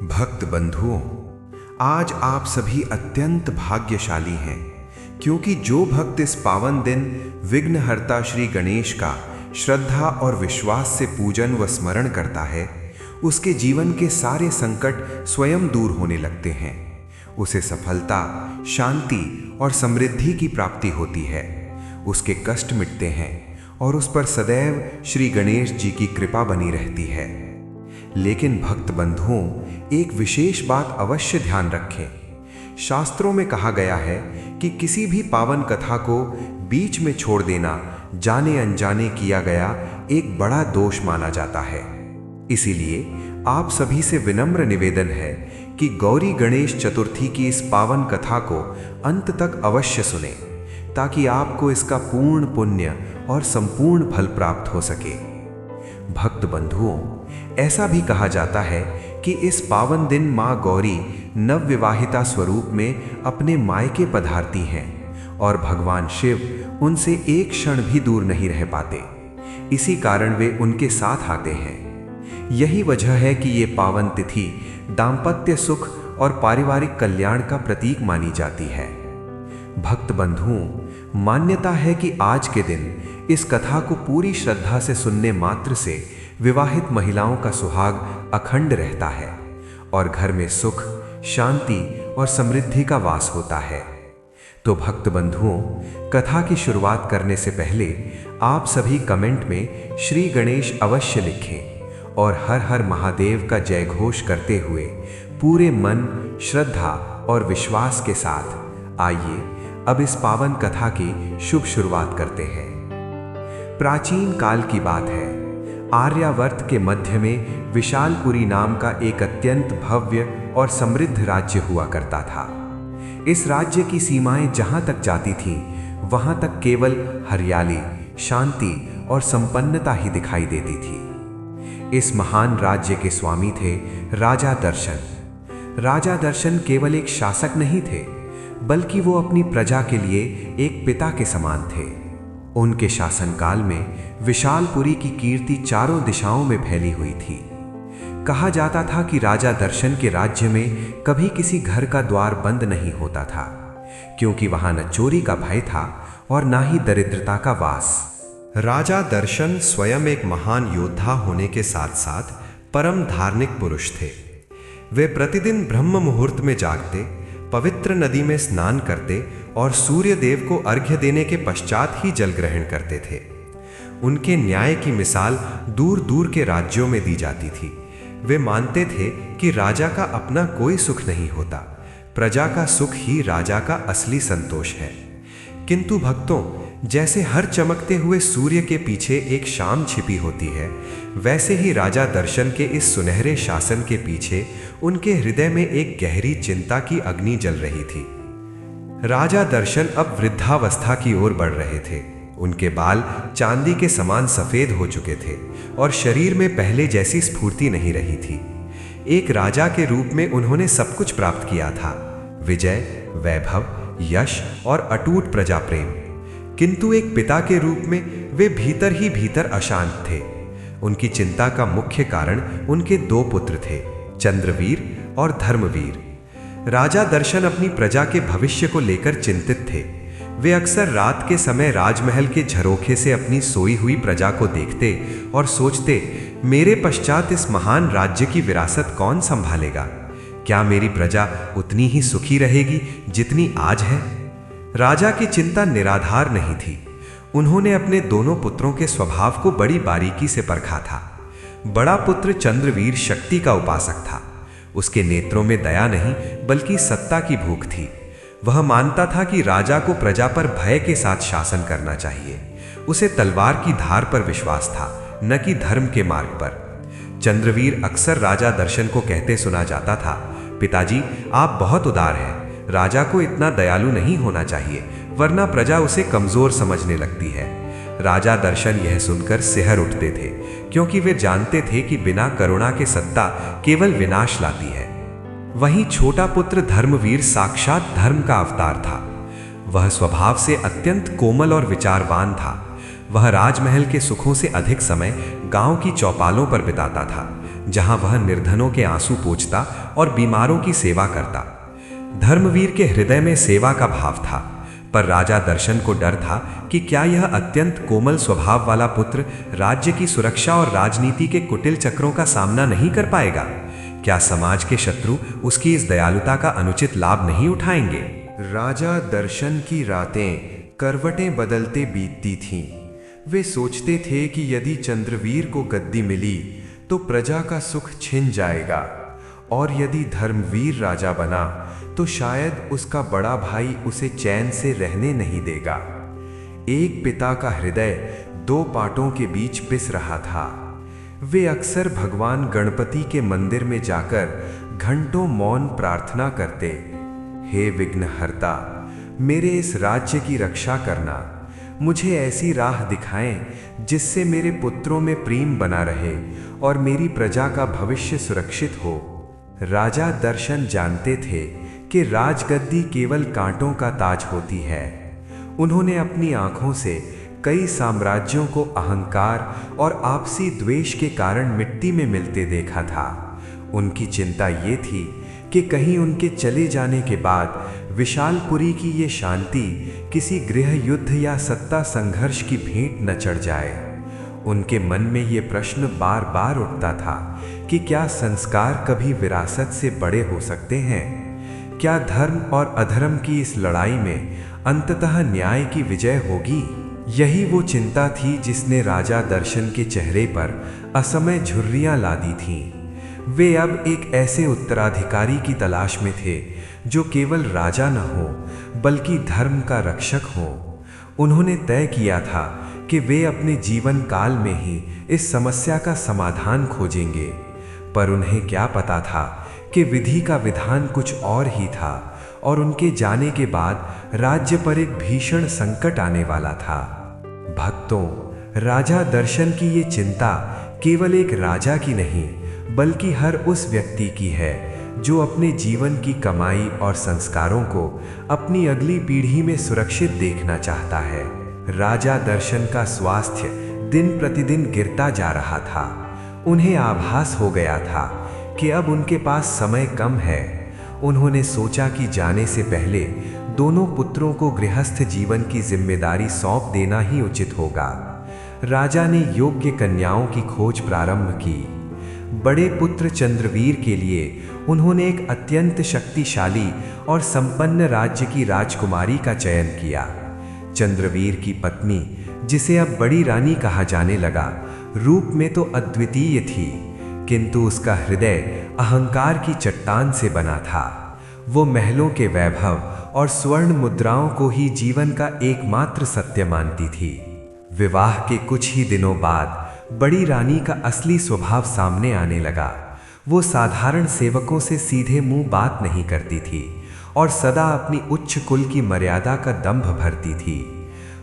भक्त बंधुओं, आज आप सभी अत्यंत भाग्यशाली हैं, क्योंकि जो भक्त इस पावन दिन विघ्नहर्ता श्री गणेश का श्रद्धा और विश्वास से पूजन व स्मरण करता है, उसके जीवन के सारे संकट स्वयं दूर होने लगते हैं। उसे सफलता, शांति और समृद्धि की प्राप्ति होती है। उसके कष्ट मिटते हैं और उस पर सदैव श्री गणेश जी की कृपा बनी रहती है। लेकिन भक्त बंधुओं, एक विशेष बात अवश्य ध्यान रखें। शास्त्रों में कहा गया है कि किसी भी पावन कथा को बीच में छोड़ देना जाने अनजाने किया गया एक बड़ा दोष माना जाता है। इसीलिए आप सभी से विनम्र निवेदन है कि गौरी गणेश चतुर्थी की इस पावन कथा को अंत तक अवश्य सुनें, ताकि आपको इसका पूर्ण पुण्य और संपूर्ण फल प्राप्त हो सके। भक्त बंधुओं, ऐसा भी कहा जाता है कि इस पावन दिन माँ गौरी नवविवाहिता स्वरूप में अपने मायके पधारती हैं और भगवान शिव उनसे एक क्षण भी दूर नहीं रह पाते। इसी कारण वे उनके साथ आते हैं। यही वजह है कि ये पावन तिथि दाम्पत्य सुख और पारिवारिक कल्याण का प्रतीक मानी जाती है। भक्त बंधुओं, मान्यता है कि आज के दिन इस कथा को पूरी श्रद्धा से सुनने मात्र से विवाहित महिलाओं का सुहाग अखंड रहता है और घर में सुख, शांति और समृद्धि का वास होता है। तो भक्त बंधुओं, कथा की शुरुआत करने से पहले आप सभी कमेंट में श्री गणेश अवश्य लिखें और हर हर महादेव का जय घोष करते हुए पूरे मन, श्रद्धा और विश्वास के साथ आइए अब इस पावन कथा की शुभ शुरुआत करते हैं। प्राचीन काल की बात है। आर्यावर्त के मध्य में विशालपुरी नाम का एक अत्यंत भव्य और समृद्ध राज्य हुआ करता था। इस राज्य की सीमाएं जहां तक जाती थीं, वहां तक केवल हरियाली, शांति और संपन्नता ही दिखाई देती थी। इस महान राज्य के स्वामी थे राजा दर्शन। राजा दर्शन केवल एक शासक नहीं थे, बल्कि वो अपनी प्रजा के लिए एक पिता के समान थे। उनके शासनकाल में विशालपुरी की कीर्ति चारों दिशाओं में फैली हुई थी। कहा जाता था कि राजा दर्शन के राज्य में कभी किसी घर का द्वार बंद नहीं होता था, क्योंकि वहां न चोरी का भय था और न ही दरिद्रता का वास। राजा दर्शन स्वयं एक महान योद्धा होने के साथ साथ परम धार्मिक पुरुष थे। वे प्रतिदिन ब्रह्म मुहूर्त में जागते, पवित्र नदी में स्नान करते और सूर्य देव को अर्घ्य देने के पश्चात ही जल ग्रहण करते थे। उनके न्याय की मिसाल दूर दूर के राज्यों में दी जाती थी। वे मानते थे कि राजा का अपना कोई सुख नहीं होता, प्रजा का सुख ही राजा का असली संतोष है। किंतु भक्तों, जैसे हर चमकते हुए सूर्य के पीछे एक शाम छिपी होती है, वैसे ही राजा दर्शन के इस सुनहरे शासन के पीछे उनके हृदय में एक गहरी चिंता की अग्नि जल रही थी। राजा दर्शन अब वृद्धावस्था की ओर बढ़ रहे थे। उनके बाल चांदी के समान सफेद हो चुके थे और शरीर में पहले जैसी स्फूर्ति नहीं रही थी। एक राजा के रूप में उन्होंने सब कुछ प्राप्त किया था, विजय, वैभव, यश और अटूट प्रजा प्रेम। किंतु एक पिता के रूप में वे भीतर ही भीतर अशांत थे। उनकी चिंता का मुख्य कारण उनके दो पुत्र थे, चंद्रवीर और धर्मवीर। राजा दर्शन अपनी प्रजा के भविष्य को लेकर चिंतित थे। वे अक्सर रात के समय राजमहल के झरोखे से अपनी सोई हुई प्रजा को देखते और सोचते, मेरे पश्चात इस महान राज्य की विरासत कौन संभालेगा? क्या मेरी प्रजा उतनी ही सुखी रहेगी जितनी आज है? राजा की चिंता निराधार नहीं थी। उन्होंने अपने दोनों पुत्रों के स्वभाव को बड़ी बारीकी से परखा था। बड़ा पुत्र चंद्रवीर शक्ति का उपासक था। उसके नेत्रों में दया नहीं बल्कि सत्ता की भूख थी। वह मानता था कि राजा को प्रजा पर भय के साथ शासन करना चाहिए। उसे तलवार की धार पर विश्वास था, न कि धर्म के मार्ग पर। चंद्रवीर अक्सर राजा दर्शन को कहते सुना जाता था, पिताजी, आप बहुत उदार हैं। राजा को इतना दयालु नहीं होना चाहिए, वरना प्रजा उसे कमजोर समझने लगती है। राजा दर्शन यह सुनकर सिहर उठते थे, क्योंकि वे जानते थे कि बिना करुणा के सत्ता केवल विनाश लाती है। वहीं छोटा पुत्र धर्मवीर साक्षात धर्म का अवतार था। वह स्वभाव से अत्यंत कोमल और विचारवान था। वह राजमहल के सुखों से अधिक समय गांव की चौपालों पर बिताता था, जहां वह निर्धनों के आंसू पोंछता और बीमारों की सेवा करता। धर्मवीर के हृदय में सेवा का भाव था, पर राजा दर्शन को डर था कि क्या यह अत्यंत कोमल स्वभाव वाला पुत्र राज्य की सुरक्षा और राजनीति के कुटिल चक्रों का सामना नहीं कर पाएगा। क्या समाज के शत्रु उसकी इस दयालुता का अनुचित लाभ नहीं उठाएंगे? राजा दर्शन की रातें करवटें बदलते बीतती थीं। वे सोचते थे कि यदि चंद्रवीर को गद्दी मिली तो प्रजा का सुख छिन जाएगा, और यदि धर्मवीर राजा बना तो शायद उसका बड़ा भाई उसे चैन से रहने नहीं देगा। एक पिता का हृदय दो पाटों के बीच पिस रहा था। वे अक्सर भगवान गणपति के मंदिर में जाकर घंटों मौन प्रार्थना करते, हे विघ्नहर्ता, मेरे इस राज्य की रक्षा करना। मुझे ऐसी राह दिखाएं जिससे मेरे पुत्रों में प्रेम बना रहे और मेरी प्रजा का भविष्य सुरक्षित हो। राजा दर्शन जानते थे कि राजगद्दी केवल कांटों का ताज होती है। उन्होंने अपनी आंखों से कई साम्राज्यों को अहंकार और आपसी द्वेष के कारण मिट्टी में मिलते देखा था। उनकी चिंता ये थी कि कहीं उनके चले जाने के बाद विशालपुरी की ये शांति किसी गृह युद्ध या सत्ता संघर्ष की भेंट न चढ़ जाए। उनके मन में ये प्रश्न बार बार उठता था कि क्या संस्कार कभी विरासत से बड़े हो सकते हैं? क्या धर्म और अधर्म की इस लड़ाई में अंततः न्याय की विजय होगी? यही वो चिंता थी जिसने राजा दर्शन के चेहरे पर असमय झुर्रियां ला दी थीं। वे अब एक ऐसे उत्तराधिकारी की तलाश में थे जो केवल राजा न हो बल्कि धर्म का रक्षक हो। उन्होंने तय किया था कि वे अपने जीवन काल में ही इस समस्या का समाधान खोजेंगे, पर उन्हें क्या पता था कि विधि का विधान कुछ और ही था और उनके जाने के बाद राज्य पर एक भीषण संकट आने वाला था। भक्तों, राजा दर्शन की ये चिंता केवल एक राजा की नहीं बल्कि हर उस व्यक्ति की है जो अपने जीवन की कमाई और संस्कारों को अपनी अगली पीढ़ी में सुरक्षित देखना चाहता है। राजा दर्शन का स्वास्थ्य दिन प्रतिदिन गिरता जा रहा था। उन्हें आभास हो गया था कि अब उनके पास समय कम है। उन्होंने सोचा कि जाने से पहले दोनों पुत्रों को गृहस्थ जीवन की जिम्मेदारी सौंप देना ही उचित होगा। राजा ने योग्य कन्याओं की खोज प्रारंभ की। बड़े पुत्र चंद्रवीर के लिए उन्होंने एक अत्यंत शक्तिशाली और संपन्न राज्य की राजकुमारी का चयन किया। चंद्रवीर की पत्नी, जिसे अब बड़ी रानी कहा जाने लगा, रूप में तो अद्वितीय थी, किंतु उसका हृदय अहंकार की चट्टान से बना था। वो महलों के वैभव और स्वर्ण मुद्राओं को ही जीवन का एकमात्र सत्य मानती थी। विवाह के कुछ ही दिनों बाद बड़ी रानी का असली स्वभाव सामने आने लगा। वो साधारण सेवकों से सीधे मुंह बात नहीं करती थी और सदा अपनी उच्च कुल की मर्यादा का दंभ भरती थी।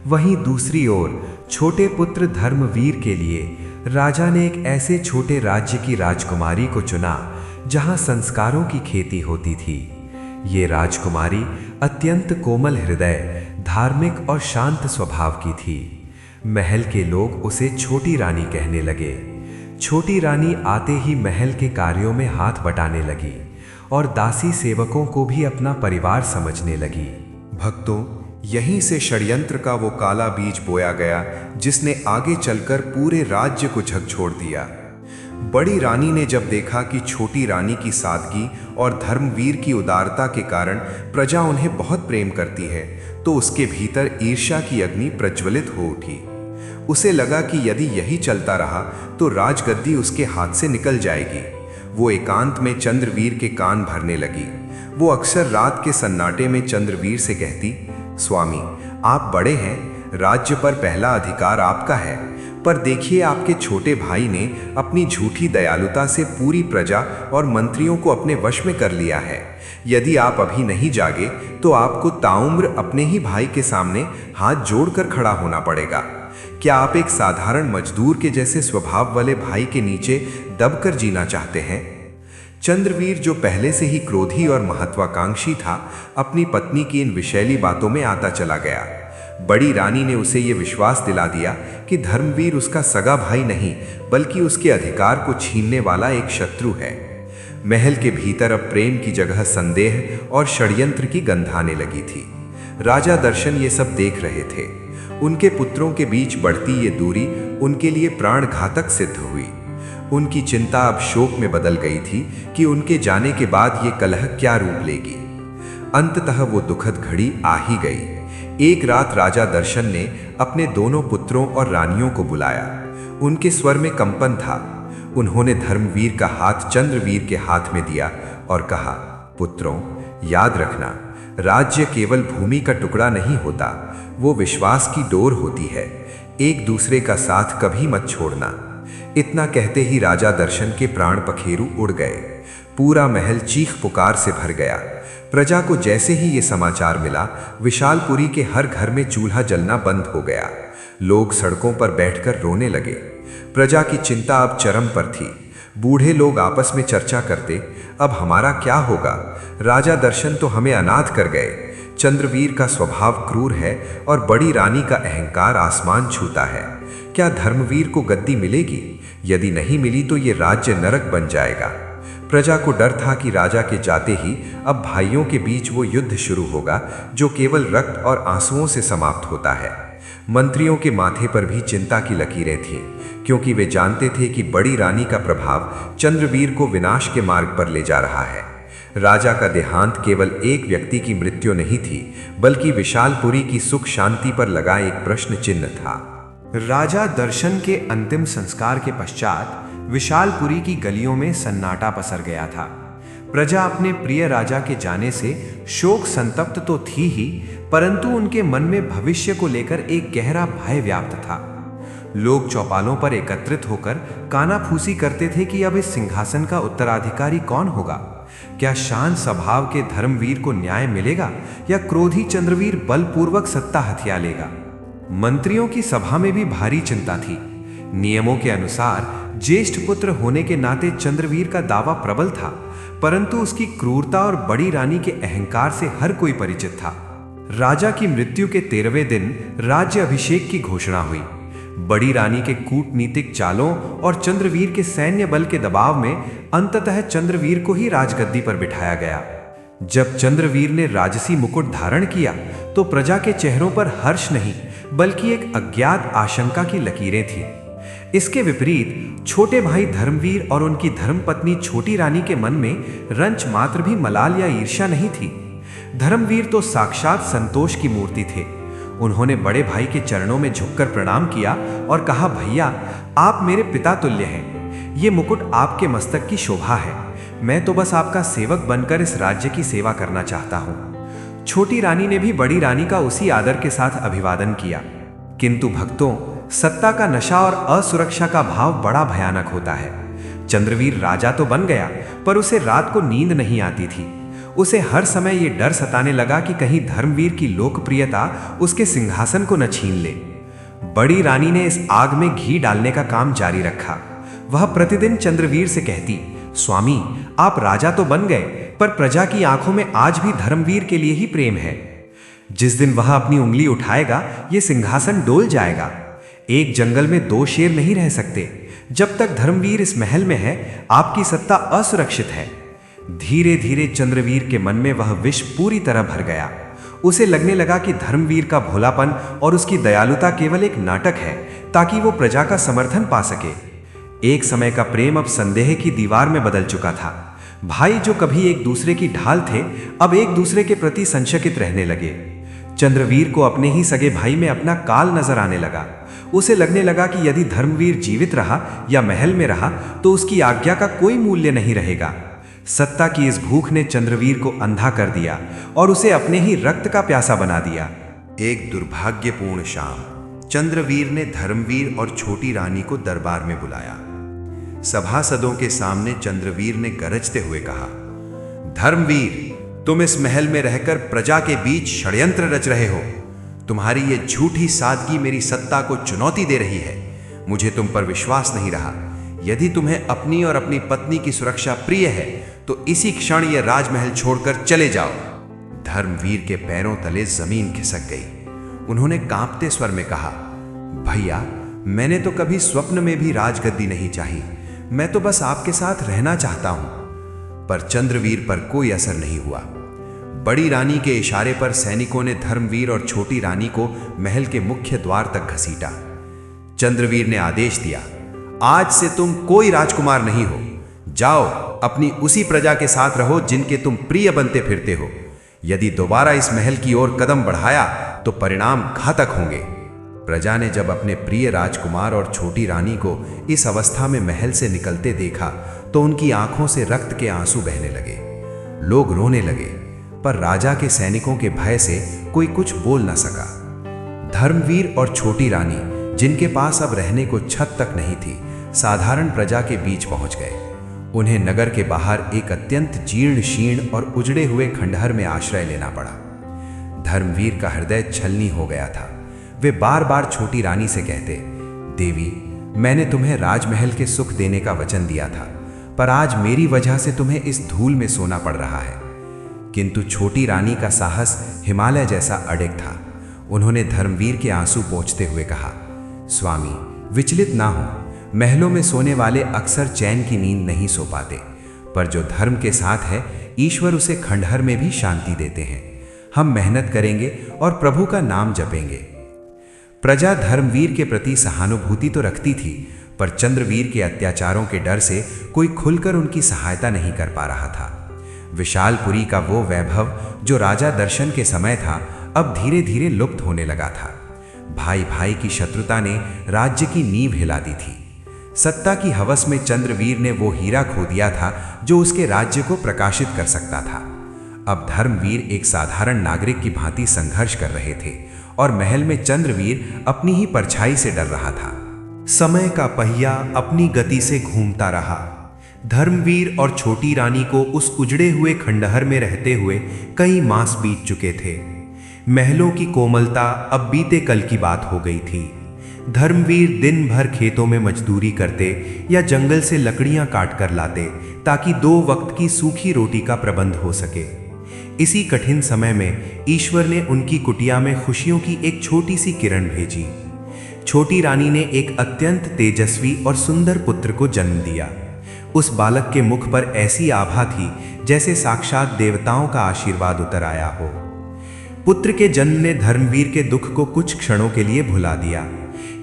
वहीं दूसरी ओर छोटे पुत्र धर्मवीर के लिए राजा ने एक ऐसे छोटे राज्य की राजकुमारी को चुना जहां संस्कारों की खेती होती थी। ये राजकुमारी अत्यंत कोमल हृदय, धार्मिक और शांत स्वभाव की थी। महल के लोग उसे छोटी रानी कहने लगे। छोटी रानी आते ही महल के कार्यों में हाथ बटाने लगी और दासी सेवकों को भी अपना परिवार समझने लगी। भक्तों, यहीं से षड्यंत्र का वो काला बीज बोया गया जिसने आगे चलकर पूरे राज्य को झकझोर दिया। बड़ी रानी ने जब देखा कि छोटी रानी की सादगी और धर्मवीर की उदारता के कारण प्रजा उन्हें बहुत प्रेम करती है, तो उसके भीतर ईर्ष्या की अग्नि प्रज्वलित हो उठी। उसे लगा कि यदि यही चलता रहा तो राजगद्दी उसके हाथ से निकल जाएगी। वो एकांत में चंद्रवीर के कान भरने लगी। वो अक्सर रात के सन्नाटे में चंद्रवीर से कहती, स्वामी, आप बड़े हैं, राज्य पर पहला अधिकार आपका है, पर देखिए आपके छोटे भाई ने अपनी झूठी दयालुता से पूरी प्रजा और मंत्रियों को अपने वश में कर लिया है। यदि आप अभी नहीं जागे तो आपको ताउम्र अपने ही भाई के सामने हाथ जोड़कर खड़ा होना पड़ेगा। क्या आप एक साधारण मजदूर के जैसे स्वभाव वाले भाई के नीचे दबकर जीना चाहते हैं? चंद्रवीर, जो पहले से ही क्रोधी और महत्वाकांक्षी था, अपनी पत्नी की इन विषैली बातों में आता चला गया। बड़ी रानी ने उसे ये विश्वास दिला दिया कि धर्मवीर उसका सगा भाई नहीं बल्कि उसके अधिकार को छीनने वाला एक शत्रु है। महल के भीतर अब प्रेम की जगह संदेह और षड्यंत्र की गंध आने लगी थी। राजा दर्शन ये सब देख रहे थे। उनके पुत्रों के बीच बढ़ती ये दूरी उनके लिए प्राण घातक सिद्ध हुई। उनकी चिंता अब शोक में बदल गई थी कि उनके जाने के बाद ये कलह क्या रूप लेगी। अंततः वो दुखद घड़ी आ ही गई। एक रात राजा दर्शन ने अपने दोनों पुत्रों और रानियों को बुलाया। उनके स्वर में कंपन था। उन्होंने धर्मवीर का हाथ चंद्रवीर के हाथ में दिया और कहा, पुत्रों, याद रखना, राज्य केवल भूमि का टुकड़ा नहीं होता, वो विश्वास की डोर होती है। एक दूसरे का साथ कभी मत छोड़ना। इतना कहते ही राजा दर्शन के प्राण पखेरु उड़ गए। पूरा महल चीख पुकार से भर गया। प्रजा को जैसे ही ये समाचार मिला, विशालपुरी के हर घर में चूल्हा जलना बंद हो गया। लोग सड़कों पर बैठकर रोने लगे। प्रजा की चिंता अब चरम पर थी। बूढ़े लोग आपस में चर्चा करते, अब हमारा क्या होगा? राजा दर्शन तो हमें अनाथ कर गए। चंद्रवीर का स्वभाव क्रूर है और बड़ी रानी का अहंकार आसमान छूता है। क्या धर्मवीर को गद्दी मिलेगी? यदि नहीं मिली तो ये राज्य नरक बन जाएगा। प्रजा को डर था कि राजा के जाते ही अब भाइयों के बीच वो युद्ध शुरू होगा जो केवल रक्त और आंसुओं से समाप्त होता है। मंत्रियों के माथे पर भी चिंता की लकीरें थीं, क्योंकि वे जानते थे कि बड़ी रानी का प्रभाव चंद्रवीर को विनाश के मार्ग पर ले जा रहा है। राजा का देहांत केवल एक व्यक्ति की मृत्यु नहीं थी, बल्कि विशालपुरी की सुख शांति पर लगा एक प्रश्न चिन्ह था। राजा दर्शन के अंतिम संस्कार के पश्चात विशालपुरी की गलियों में सन्नाटा पसर गया था। प्रजा अपने प्रिय राजा के जाने से शोक संतप्त तो थी ही, परंतु उनके मन में भविष्य को लेकर एक गहरा भय व्याप्त था। लोग चौपालों पर एकत्रित होकर कानाफूसी करते थे कि अब इस सिंहासन का उत्तराधिकारी कौन होगा। क्या शांत स्वभाव के धर्मवीर को न्याय मिलेगा या क्रोधी चंद्रवीर बलपूर्वक सत्ता हथिया लेगा? मंत्रियों की सभा में भी भारी चिंता थी। नियमों के अनुसार ज्येष्ठ पुत्र होने के नाते चंद्रवीर का दावा प्रबल था, परंतु उसकी क्रूरता और बड़ी रानी के अहंकार से हर कोई परिचित था। राजा की मृत्यु के 13वें दिन राज्य अभिषेक की घोषणा हुई। बड़ी रानी के कूटनीतिक चालों और चंद्रवीर के सैन्य बल के दबाव में अंततः चंद्रवीर को ही राजगद्दी पर बिठाया गया। जब चंद्रवीर ने राजसी मुकुट धारण किया तो प्रजा के चेहरों पर हर्ष नहीं बल्कि एक अज्ञात आशंका की लकीरें थीं। इसके विपरीत छोटे भाई धर्मवीर और उनकी धर्मपत्नी छोटी रानी के मन में रंच मात्र भी मलाल या ईर्ष्या नहीं थी। धर्मवीर तो साक्षात संतोष की मूर्ति थे। उन्होंने बड़े भाई के चरणों में झुककर प्रणाम किया और कहा, भैया, आप मेरे पिता तुल्य हैं। ये मुकुट आपके मस्तक की शोभा है। मैं तो बस आपका सेवक बनकर इस राज्य की सेवा करना चाहता हूँ। छोटी रानी ने भी बड़ी रानी का उसी आदर के साथ अभिवादन किया। किंतु भक्तों, सत्ता का नशा और असुरक्षा का भाव बड़ा भयानक होता है। चंद्रवीर राजा तो बन गया, पर उसे रात को नींद नहीं आती थी। उसे हर समय ये डर सताने लगा कि कहीं धर्मवीर की लोकप्रियता उसके सिंहासन को न छीन ले। बड़ी रानी ने इस आग में घी डालने का काम जारी रखा। वह प्रतिदिन चंद्रवीर से कहती, स्वामी, आप राजा तो बन गए, पर प्रजा की आंखों में आज भी धर्मवीर के लिए ही प्रेम है। जिस दिन वह अपनी उंगली उठाएगा, ये सिंहासन डोल जाएगा। एक जंगल में 2 शेर नहीं रह सकते। जब तक धर्मवीर इस महल में है, आपकी सत्ता असुरक्षित है। धीरे धीरे चंद्रवीर के मन में वह विष पूरी तरह भर गया। उसे लगने लगा कि धर्मवीर का भोलापन और उसकी दयालुता केवल एक नाटक है, ताकि वो प्रजा का समर्थन पा सके। एक समय का प्रेम अब संदेह की दीवार में बदल चुका था। भाई जो कभी एक दूसरे की ढाल थे, अब एक दूसरे के प्रति संशयित रहने लगे। चंद्रवीर को अपने ही सगे भाई में अपना काल नजर आने लगा। उसे लगने लगा कि यदि धर्मवीर जीवित रहा या महल में रहा तो उसकी आज्ञा का कोई मूल्य नहीं रहेगा। सत्ता की इस भूख ने चंद्रवीर को अंधा कर दिया और उसे अपने ही रक्त का प्यासा बना दिया। एक दुर्भाग्यपूर्ण शाम, चंद्रवीर ने धर्मवीर और छोटी रानी को दरबार में बुलाया। सभासदों के सामने चंद्रवीर ने गरजते हुए कहा, धर्मवीर, तुम इस महल में रहकर प्रजा के बीच षड्यंत्र रच रहे हो। तुम्हारी ये झूठी सादगी मेरी सत्ता को चुनौती दे रही है। मुझे तुम पर विश्वास नहीं रहा। यदि तुम्हें अपनी और अपनी पत्नी की सुरक्षा प्रिय है तो इसी क्षण यह राजमहल छोड़कर चले जाओ। धर्मवीर के पैरों तले जमीन खिसक गई। उन्होंने कांपते स्वर में कहा, भैया, मैंने तो कभी स्वप्न में भी राजगद्दी नहीं चाही। मैं तो बस आपके साथ रहना चाहता हूं। पर चंद्रवीर पर कोई असर नहीं हुआ। बड़ी रानी के इशारे पर सैनिकों ने धर्मवीर और छोटी रानी को महल के मुख्य द्वार तक घसीटा। चंद्रवीर ने आदेश दिया, आज से तुम कोई राजकुमार नहीं हो। जाओ, अपनी उसी प्रजा के साथ रहो जिनके तुम प्रिय बनते फिरते हो। यदि दोबारा इस महल की ओर कदम बढ़ाया तो परिणाम घातक होंगे। प्रजा ने जब अपने प्रिय राजकुमार और छोटी रानी को इस अवस्था में महल से निकलते देखा तो उनकी आंखों से रक्त के आंसू बहने लगे। लोग रोने लगे, पर राजा के सैनिकों के भय से कोई कुछ बोल न सका। धर्मवीर और छोटी रानी, जिनके पास अब रहने को छत तक नहीं थी, साधारण प्रजा के बीच पहुंच गए। उन्हें नगर के बाहर एक अत्यंत जीर्ण शीर्ण और उजड़े हुए खंडहर में आश्रय लेना पड़ा। धर्मवीर का हृदय छलनी हो गया था। वे बार बार छोटी रानी से कहते, देवी, मैंने तुम्हें राजमहल के सुख देने का वचन दिया था, पर आज मेरी वजह से तुम्हें इस धूल में सोना पड़ रहा है। किंतु छोटी रानी का साहस हिमालय जैसा अडिग था। उन्होंने धर्मवीर के आंसू पोंछते हुए कहा, स्वामी, विचलित ना हो। महलों में सोने वाले अक्सर चैन की नींद नहीं सो पाते, पर जो धर्म के साथ है, ईश्वर उसे खंडहर में भी शांति देते हैं। हम मेहनत करेंगे और प्रभु का नाम जपेंगे। प्रजा धर्मवीर के प्रति सहानुभूति तो रखती थी, पर चंद्रवीर के अत्याचारों के डर से कोई खुलकर उनकी सहायता नहीं कर पा रहा था। विशालपुरी का वो वैभव जो राजा दर्शन के समय था, अब धीरे धीरे लुप्त होने लगा था। भाई भाई की शत्रुता ने राज्य की नींव हिला दी थी। सत्ता की हवस में चंद्रवीर ने वो हीरा खो दिया था जो उसके राज्य को प्रकाशित कर सकता था। अब धर्मवीर एक साधारण नागरिक की भांति संघर्ष कर रहे थे और महल में चंद्रवीर अपनी ही परछाई से डर रहा था। समय का पहिया अपनी गति से घूमता रहा। धर्मवीर और छोटी रानी को उस उजड़े हुए खंडहर में रहते हुए कई मास बीत चुके थे। महलों की कोमलता अब बीते कल की बात हो गई थी। धर्मवीर दिन भर खेतों में मजदूरी करते या जंगल से लकड़ियां काट कर लाते ताकि 2 वक्त की सूखी रोटी का प्रबंध हो सके। इसी कठिन समय में ईश्वर ने उनकी कुटिया में खुशियों की एक छोटी सी किरण भेजी। छोटी रानी ने एक अत्यंत तेजस्वी और सुंदर पुत्र को जन्म दिया। उस बालक के मुख पर ऐसी आभा थी जैसे साक्षात देवताओं का आशीर्वाद उतर आया हो। पुत्र के जन्म ने धर्मवीर के दुख को कुछ क्षणों के लिए भुला दिया,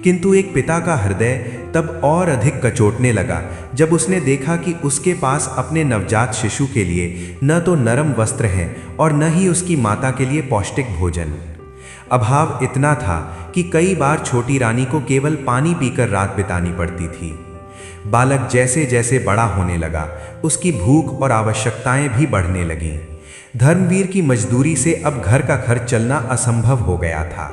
किंतु एक पिता का हृदय तब और अधिक कचोटने लगा जब उसने देखा कि उसके पास अपने नवजात शिशु के लिए न तो नरम वस्त्र हैं और न ही उसकी माता के लिए पौष्टिक भोजन। अभाव इतना था कि कई बार छोटी रानी को केवल पानी पीकर रात बितानी पड़ती थी। बालक जैसे जैसे बड़ा होने लगा, उसकी भूख और आवश्यकताएं भी बढ़ने लगीं। धर्मवीर की मजदूरी से अब घर का खर्च चलना असंभव हो गया था।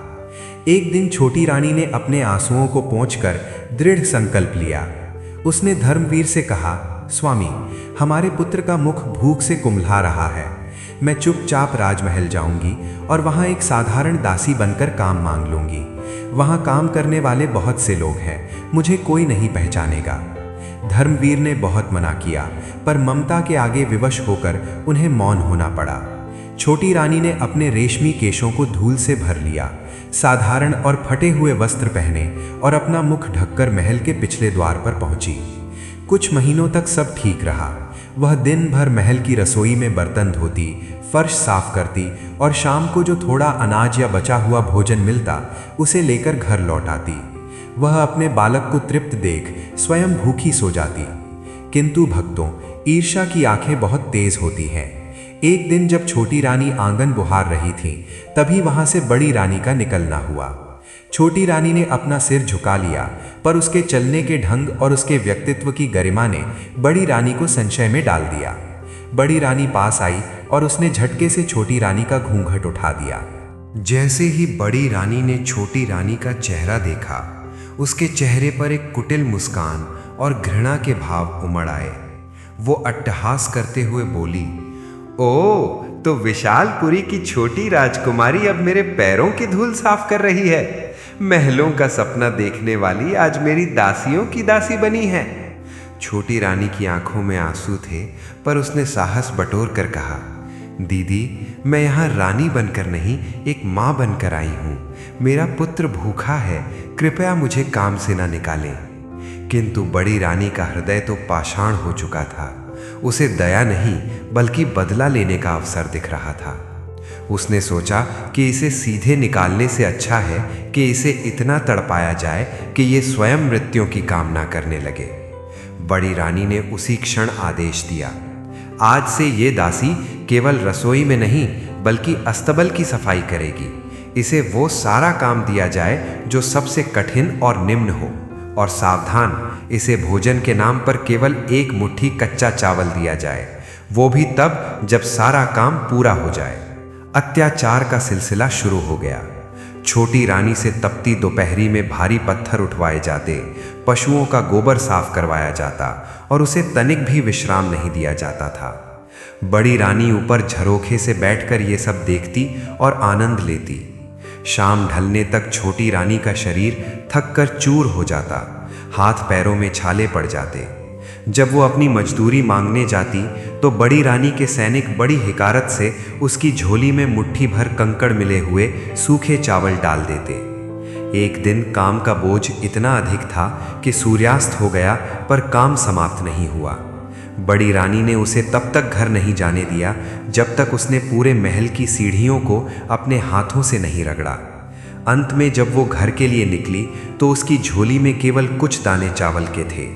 एक दिन छोटी रानी ने अपने आंसुओं को पोंछकर दृढ़ संकल्प लिया। उसने धर्मवीर से कहा, स्वामी, हमारे पुत्र का मुख भूख से कुम्हला रहा है। मैं चुपचाप राजमहल जाऊंगी और वहां एक साधारण दासी बनकर काम मांग लूंगी। वहां काम करने वाले बहुत से लोग हैं, मुझे कोई नहीं पहचानेगा। धर्मवीर ने बहुत मना किया, पर ममता के आगे विवश होकर उन्हें मौन होना पड़ा। छोटी रानी ने अपने रेशमी केशों को धूल से भर लिया, साधारण और फटे हुए वस्त्र पहने और अपना मुख ढककर महल के पिछले द्वार पर पहुंची। कुछ महीनों तक सब ठीक रहा। वह दिन भर महल की रसोई में बर्तन धोती, फर्श साफ करती और शाम को जो थोड़ा अनाज या बचा हुआ भोजन मिलता उसे लेकर घर लौट आती। वह अपने बालक को तृप्त देख स्वयं भूखी सो जाती। किंतु भक्तों, ईर्ष्या की आंखें बहुत तेज होती हैं। एक दिन जब छोटी रानी आंगन बुहार रही थी, तभी वहां से बड़ी रानी का निकलना हुआ। छोटी रानी ने अपना सिर झुका लिया, पर उसके चलने के ढंग और उसके व्यक्तित्व की गरिमा ने बड़ी रानी को संशय में डाल दिया। बड़ी रानी पास आई और उसने झटके से छोटी रानी का घूंघट उठा दिया। जैसे ही बड़ी रानी ने छोटी रानी का चेहरा देखा, उसके चेहरे पर एक कुटिल मुस्कान और घृणा के भाव उमड़ आए। वो अट्टहास करते हुए बोली, ओ, तो विशालपुरी की छोटी राजकुमारी अब मेरे पैरों की धूल साफ कर रही है। महलों का सपना देखने वाली आज मेरी दासियों की दासी बनी है। छोटी रानी की आंखों में आंसू थे, पर उसने साहस बटोर कर कहा, दीदी, मैं यहाँ रानी बनकर नहीं, एक माँ बनकर आई हूँ। मेरा पुत्र भूखा है, कृपया मुझे काम से ना निकालें। किंतु बड़ी रानी का हृदय तो पाषाण हो चुका था। उसे दया नहीं बल्कि बदला लेने का अवसर दिख रहा था। उसने सोचा कि इसे सीधे निकालने से अच्छा है कि इसे इतना तड़पाया जाए कि ये स्वयं मृत्यु की कामना करने लगे। बड़ी रानी ने उसी क्षण आदेश दिया, आज से ये दासी केवल रसोई में नहीं बल्कि अस्तबल की सफाई करेगी। इसे वो सारा काम दिया जाए जो सबसे कठिन और निम्न हो, और सावधान, इसे भोजन के नाम पर केवल एक मुट्ठी कच्चा चावल दिया जाए, वो भी तब जब सारा काम पूरा हो जाए। अत्याचार का सिलसिला शुरू हो गया। छोटी रानी से तपती दोपहरी में भारी पत्थर उठवाए जाते, पशुओं का गोबर साफ करवाया जाता और उसे तनिक भी विश्राम नहीं दिया जाता था। बड़ी रानी ऊपर झरोखे से बैठकर ये सब देखती और आनंद लेती। शाम ढलने तक छोटी रानी का शरीर थक कर चूर हो जाता, हाथ पैरों में छाले पड़ जाते। जब वो अपनी मजदूरी मांगने जाती तो बड़ी रानी के सैनिक बड़ी हिकारत से उसकी झोली में मुट्ठी भर कंकड़ मिले हुए सूखे चावल डाल देते। एक दिन काम का बोझ इतना अधिक था कि सूर्यास्त हो गया पर काम समाप्त नहीं हुआ। बड़ी रानी ने उसे तब तक घर नहीं जाने दिया जब तक उसने पूरे महल की सीढ़ियों को अपने हाथों से नहीं रगड़ा। अंत में जब वो घर के लिए निकली तो उसकी झोली में केवल कुछ दाने चावल के थे।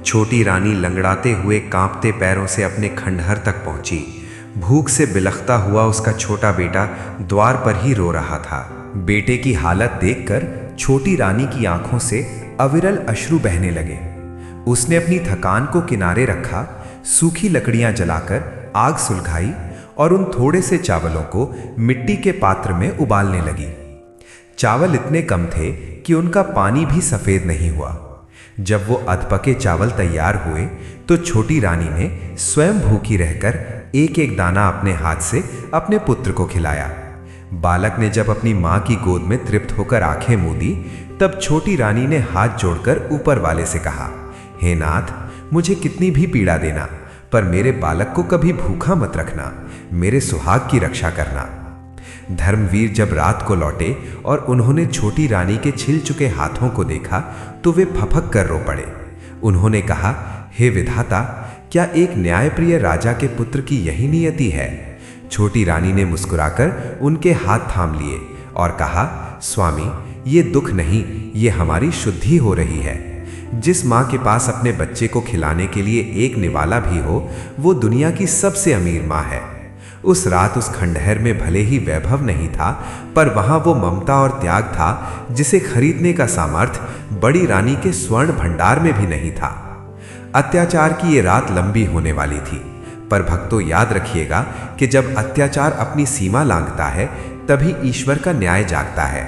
छोटी रानी लंगड़ाते हुए कांपते पैरों से अपने खंडहर तक पहुंची। भूख से बिलखता हुआ उसका छोटा बेटा द्वार पर ही रो रहा था। बेटे की हालत देखकर छोटी रानी की आंखों से अविरल अश्रु बहने लगे। उसने अपनी थकान को किनारे रखा, सूखी लकड़ियां जलाकर आग सुलगाई और उन थोड़े से चावलों को मिट्टी के पात्र में उबालने लगी। चावल इतने कम थे कि उनका पानी भी सफेद नहीं हुआ। जब वो अधपके चावल तैयार हुए तो छोटी रानी ने स्वयं भूखी रहकर एक एक दाना अपने हाथ से अपने पुत्र को खिलाया। बालक ने जब अपनी मां की गोद में तृप्त होकर आंखें मूंदी तब छोटी रानी ने हाथ जोड़कर ऊपर वाले से कहा, हे नाथ, मुझे कितनी भी पीड़ा देना पर मेरे बालक को कभी भूखा मत रखना, मेरे सुहाग की रक्षा करना। धर्मवीर जब रात को लौटे और उन्होंने छोटी रानी के छिल चुके हाथों को देखा तो वे फपक कर रो पड़े। उन्होंने कहा, हे विधाता, क्या एक न्यायप्रिय राजा के पुत्र की यही नियति है? छोटी रानी ने मुस्कुराकर उनके हाथ थाम लिए और कहा, स्वामी, ये दुख नहीं, ये हमारी शुद्धि हो रही है। जिस माँ के पास अपने बच्चे को खिलाने के लिए एक निवाला भी हो, वो दुनिया की सबसे अमीर माँ है। उस रात उस खंडहर में भले ही वैभव नहीं था पर वहां वो ममता और त्याग था जिसे खरीदने का सामर्थ्य बड़ी रानी के स्वर्ण भंडार में भी नहीं था। अत्याचार की ये रात लंबी होने वाली थी, पर भक्तों याद रखिएगा कि जब अत्याचार अपनी सीमा लांघता है तभी ईश्वर का न्याय जागता है।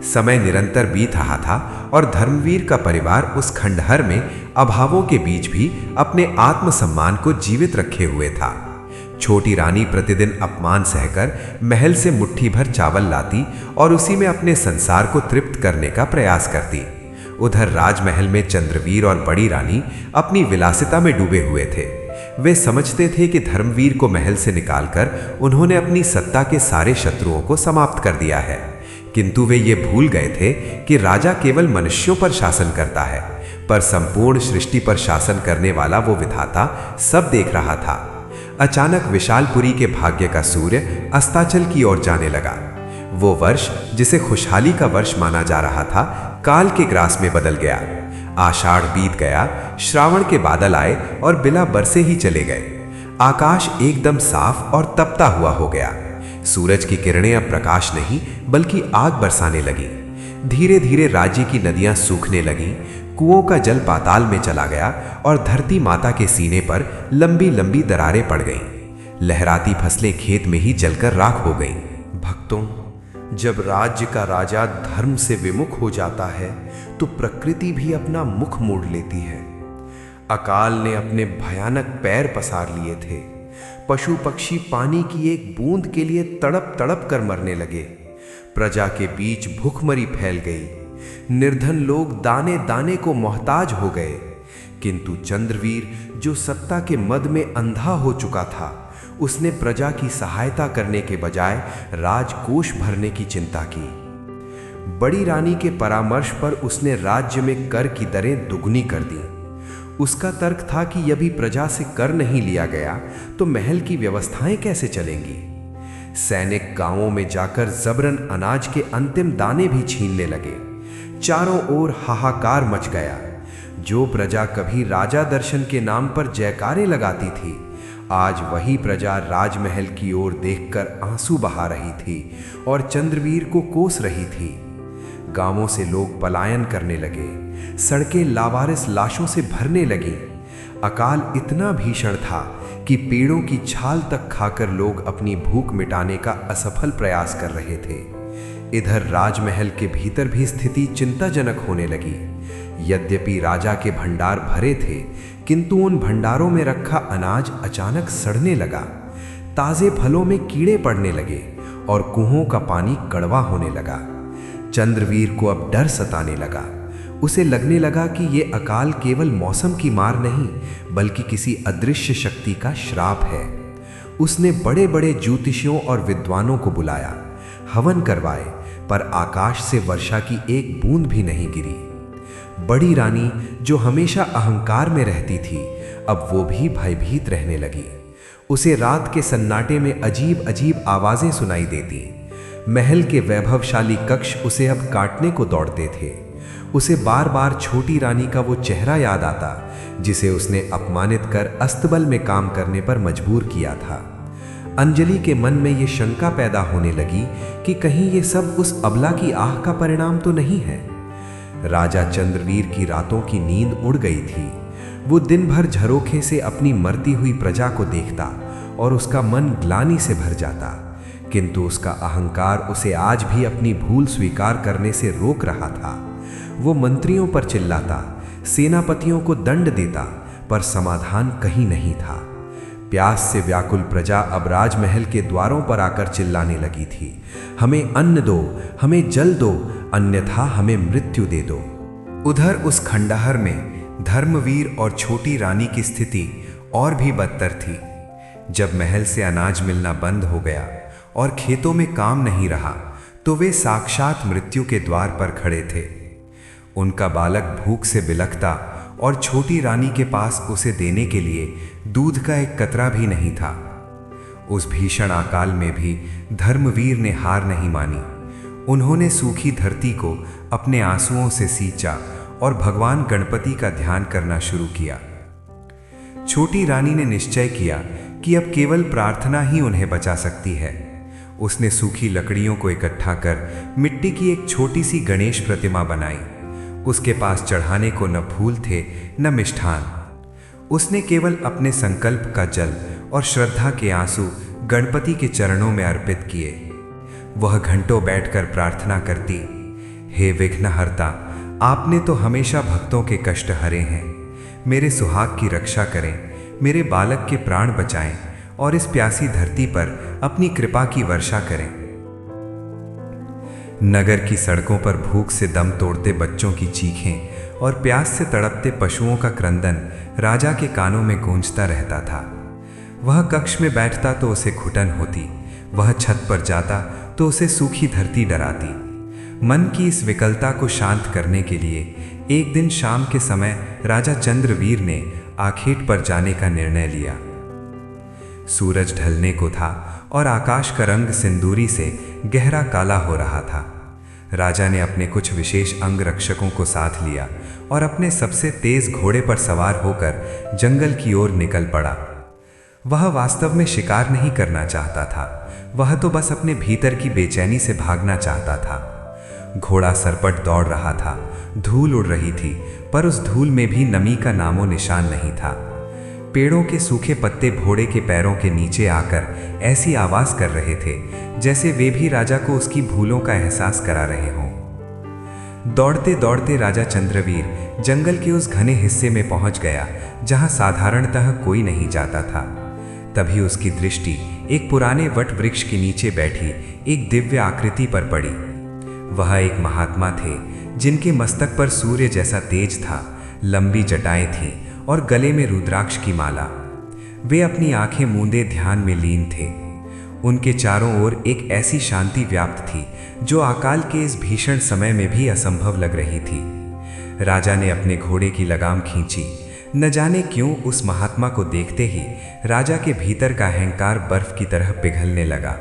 समय निरंतर बीत रहा था और धर्मवीर का परिवार उस खंडहर में अभावों के बीच भी अपने आत्मसम्मान को जीवित रखे हुए था। छोटी रानी प्रतिदिन अपमान सहकर महल से मुट्ठी भर चावल लाती और उसी में अपने संसार को तृप्त करने का प्रयास करती। उधर राजमहल में चंद्रवीर और बड़ी रानी अपनी विलासिता में डूबे हुए थे। वे समझते थे कि धर्मवीर को महल से निकालकर उन्होंने अपनी सत्ता के सारे शत्रुओं को समाप्त कर दिया है, किंतु वे ये भूल गए थे कि राजा केवल मनुष्यों पर शासन करता है, पर संपूर्ण सृष्टि पर शासन करने वाला वो विधाता सब देख रहा था। अचानक विशालपुरी के भाग्य का सूर्य अस्ताचल की ओर जाने लगा। वो वर्ष जिसे खुशहाली का वर्ष माना जा रहा था काल के ग्रास में बदल गया। आषाढ़ बीत गया, श्रावण के बादल आए और बिना बरसे ही चले गए। आकाश एकदम साफ और तपता हुआ हो गया। सूरज की किरणें अब प्रकाश नहीं बल्कि आग बरसाने लगी। धीरे धीरे राज्य की नदियां सूखने लगीं, कुओं का जल पाताल में चला गया और धरती माता के सीने पर लंबी लंबी दरारें पड़ गईं। लहराती फसलें खेत में ही जलकर राख हो गईं। भक्तों, जब राज्य का राजा धर्म से विमुख हो जाता है तो प्रकृति भी अपना मुख मोड़ लेती है। अकाल ने अपने भयानक पैर पसार लिए थे। पशु पक्षी पानी की एक बूंद के लिए तड़प तड़प कर मरने लगे। प्रजा के बीच भूखमरी फैल गई। निर्धन लोग दाने दाने को मोहताज हो गए। किंतु चंद्रवीर, जो सत्ता के मद में अंधा हो चुका था, उसने प्रजा की सहायता करने के बजाय राजकोष भरने की चिंता की। बड़ी रानी के परामर्श पर उसने राज्य में कर की दरें दुगनी कर दी। उसका तर्क था कि यदि प्रजा से कर नहीं लिया गया तो महल की व्यवस्थाएं कैसे चलेंगी। सैनिक गांवों में जाकर जबरन अनाज के अंतिम दाने भी छीनने लगे। चारों ओर हाहाकार मच गया। जो प्रजा कभी राजा दर्शन के नाम पर जयकारे लगाती थी, आज वही प्रजा राजमहल की ओर देखकर आंसू बहा रही थी और चंद्रवीर को कोस रही थी। गांवों से लोग पलायन करने लगे, सड़कें लावारिस लाशों से भरने लगीं। अकाल इतना भीषण था कि पेड़ों की छाल तक खाकर लोग अपनी भूख मिटाने का असफल प्रयास कर रहे थे। इधर राजमहल के भीतर भी स्थिति चिंताजनक होने लगी। यद्यपि राजा के भंडार भरे थे, किंतु उन भंडारों में रखा अनाज अचानक सड़ने लगा। ताजे फलों में कीड़े पड़ने लगे और कुओं का पानी कड़वा होने लगा। चंद्रवीर को अब डर सताने लगा। उसे लगने लगा कि ये अकाल केवल मौसम की मार नहीं, बल्कि किसी अदृश्य शक्ति का श्राप है। उसने बड़े बड़े ज्योतिषियों और विद्वानों को बुलाया, हवन करवाए, पर आकाश से वर्षा की एक बूंद भी नहीं गिरी। बड़ी रानी, जो हमेशा अहंकार में रहती थी, अब वो भी भयभीत रहने लगी। उसे रात के सन्नाटे में अजीब अजीब आवाजें सुनाई देती। महल के वैभवशाली कक्ष उसे अब काटने को दौड़ते थे। उसे बार बार छोटी रानी का वो चेहरा याद आता, जिसे उसने अपमानित कर अस्तबल में काम करने पर मजबूर किया था। अंजलि के मन में ये शंका पैदा होने लगी कि कहीं ये सब उस अबला की आह का परिणाम तो नहीं है। राजा चंद्रवीर की रातों की नींद उड़ गई थी। वो दिन भर झरोखे से अपनी मरती हुई प्रजा को देखता और उसका मन ग्लानि से भर जाता, किंतु उसका अहंकार उसे आज भी अपनी भूल स्वीकार करने से रोक रहा था। वो मंत्रियों पर चिल्लाता, सेनापतियों को दंड देता, पर समाधान कहीं नहीं था। प्यास से व्याकुल प्रजा अब राजमहल के द्वारों पर आकर चिल्लाने लगी थी, हमें अन्न दो, हमें जल दो, अन्यथा हमें मृत्यु दे दो। उधर उस खंडहर में धर्मवीर और छोटी रानी की स्थिति और भी बदतर थी। जब महल से अनाज मिलना बंद हो गया और खेतों में काम नहीं रहा, तो वे साक्षात मृत्यु के द्वार पर खड़े थे। उनका बालक भूख से बिलखता और छोटी रानी के पास उसे देने के लिए दूध का एक कतरा भी नहीं था। उस भीषण अकाल में भी धर्मवीर ने हार नहीं मानी। उन्होंने सूखी धरती को अपने आंसुओं से सींचा और भगवान गणपति का ध्यान करना शुरू किया। छोटी रानी ने निश्चय किया कि अब केवल प्रार्थना ही उन्हें बचा सकती है। उसने सूखी लकड़ियों को इकट्ठा कर मिट्टी की एक छोटी सी गणेश प्रतिमा बनाई। उसके पास चढ़ाने को न फूल थे न मिष्ठान। उसने केवल अपने संकल्प का जल और श्रद्धा के आंसू गणपति के चरणों में अर्पित किए। वह घंटों बैठकर प्रार्थना करती, हे विघ्नहर्ता, आपने तो हमेशा भक्तों के कष्ट हरे हैं। मेरे सुहाग की रक्षा करें, मेरे बालक के प्राण बचाएं और इस प्यासी धरती पर अपनी कृपा की वर्षा करें। नगर की सड़कों पर भूख से दम तोड़ते बच्चों की चीखें और प्यास से तड़पते पशुओं का क्रंदन राजा के कानों में गूंजता रहता था। वह कक्ष में बैठता तो उसे घुटन होती, वह छत पर जाता तो उसे सूखी धरती डराती। मन की इस विकलता को शांत करने के लिए एक दिन शाम के समय राजा चंद्रवीर ने आखेट पर जाने का निर्णय लिया। सूरज ढलने को था और आकाश का रंग सिंदूरी से गहरा काला हो रहा था। राजा ने अपने कुछ विशेष अंगरक्षकों को साथ लिया और अपने सबसे तेज घोड़े पर सवार होकर जंगल की ओर निकल पड़ा। वह वास्तव में शिकार नहीं करना चाहता था, वह तो बस अपने भीतर की बेचैनी से भागना चाहता था। घोड़ा सरपट दौड़ रहा था, धूल उड़ रही थी, पर उस धूल में भी नमी का नामो निशान नहीं था। पेड़ों के सूखे पत्ते घोड़े के पैरों के नीचे आकर ऐसी आवाज कर रहे थे जैसे वे भी राजा को उसकी भूलों का एहसास करा रहे हों। दौड़ते दौड़ते राजा चंद्रवीर जंगल के उस घने हिस्से में पहुंच गया जहां साधारणतः कोई नहीं जाता था। तभी उसकी दृष्टि एक पुराने वट वृक्ष के नीचे बैठी एक दिव्य आकृति पर पड़ी। वह एक महात्मा थे जिनके मस्तक पर सूर्य जैसा तेज था, लंबी जटाएं थीं और गले में रुद्राक्ष की माला। वे अपनी आंखें मूंदे ध्यान में लीन थे। उनके चारों ओर एक ऐसी शांति व्याप्त थी जो अकाल के इस भीषण समय में भी असंभव लग रही थी। राजा ने अपने घोड़े की लगाम खींची। न जाने क्यों उस महात्मा को देखते ही राजा के भीतर का अहंकार बर्फ की तरह पिघलने लगा।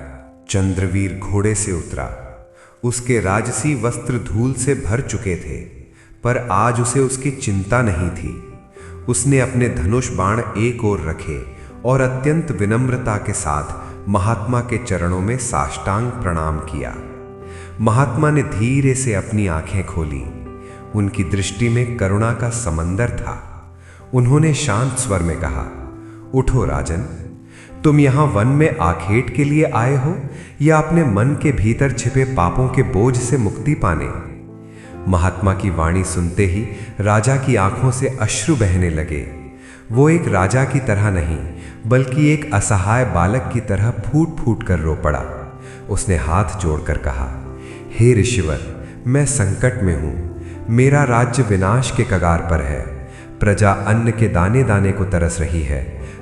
चंद्रवीर घोड़े से उतरा। उसके राजसी वस्त्र धूल से भर चुके थे, पर आज उसे उसकी चिंता नहीं थी। उसने अपने धनुष बाण एक ओर रखे और अत्यंत विनम्रता के साथ महात्मा के चरणों में साष्टांग प्रणाम किया। महात्मा ने धीरे से अपनी आंखें खोली। उनकी दृष्टि में करुणा का समंदर था। उन्होंने शांत स्वर में कहा, उठो राजन, तुम यहां वन में आखेट के लिए आए हो या अपने मन के भीतर छिपे पापों के बोझ से मुक्ति पाने? महात्मा की वाणी सुनते ही राजा की आंखों से अश्रु बहने लगे। वो एक राजा की तरह नहीं बल्कि एक असहाय बालक की तरह फूट फूट कर रो पड़ा। उसने हाथ जोड़कर कहा, हे ऋषिवर, मैं संकट में हूं। मेरा राज्य विनाश के कगार पर है। प्रजा अन्न के दाने दाने को तरस रही है।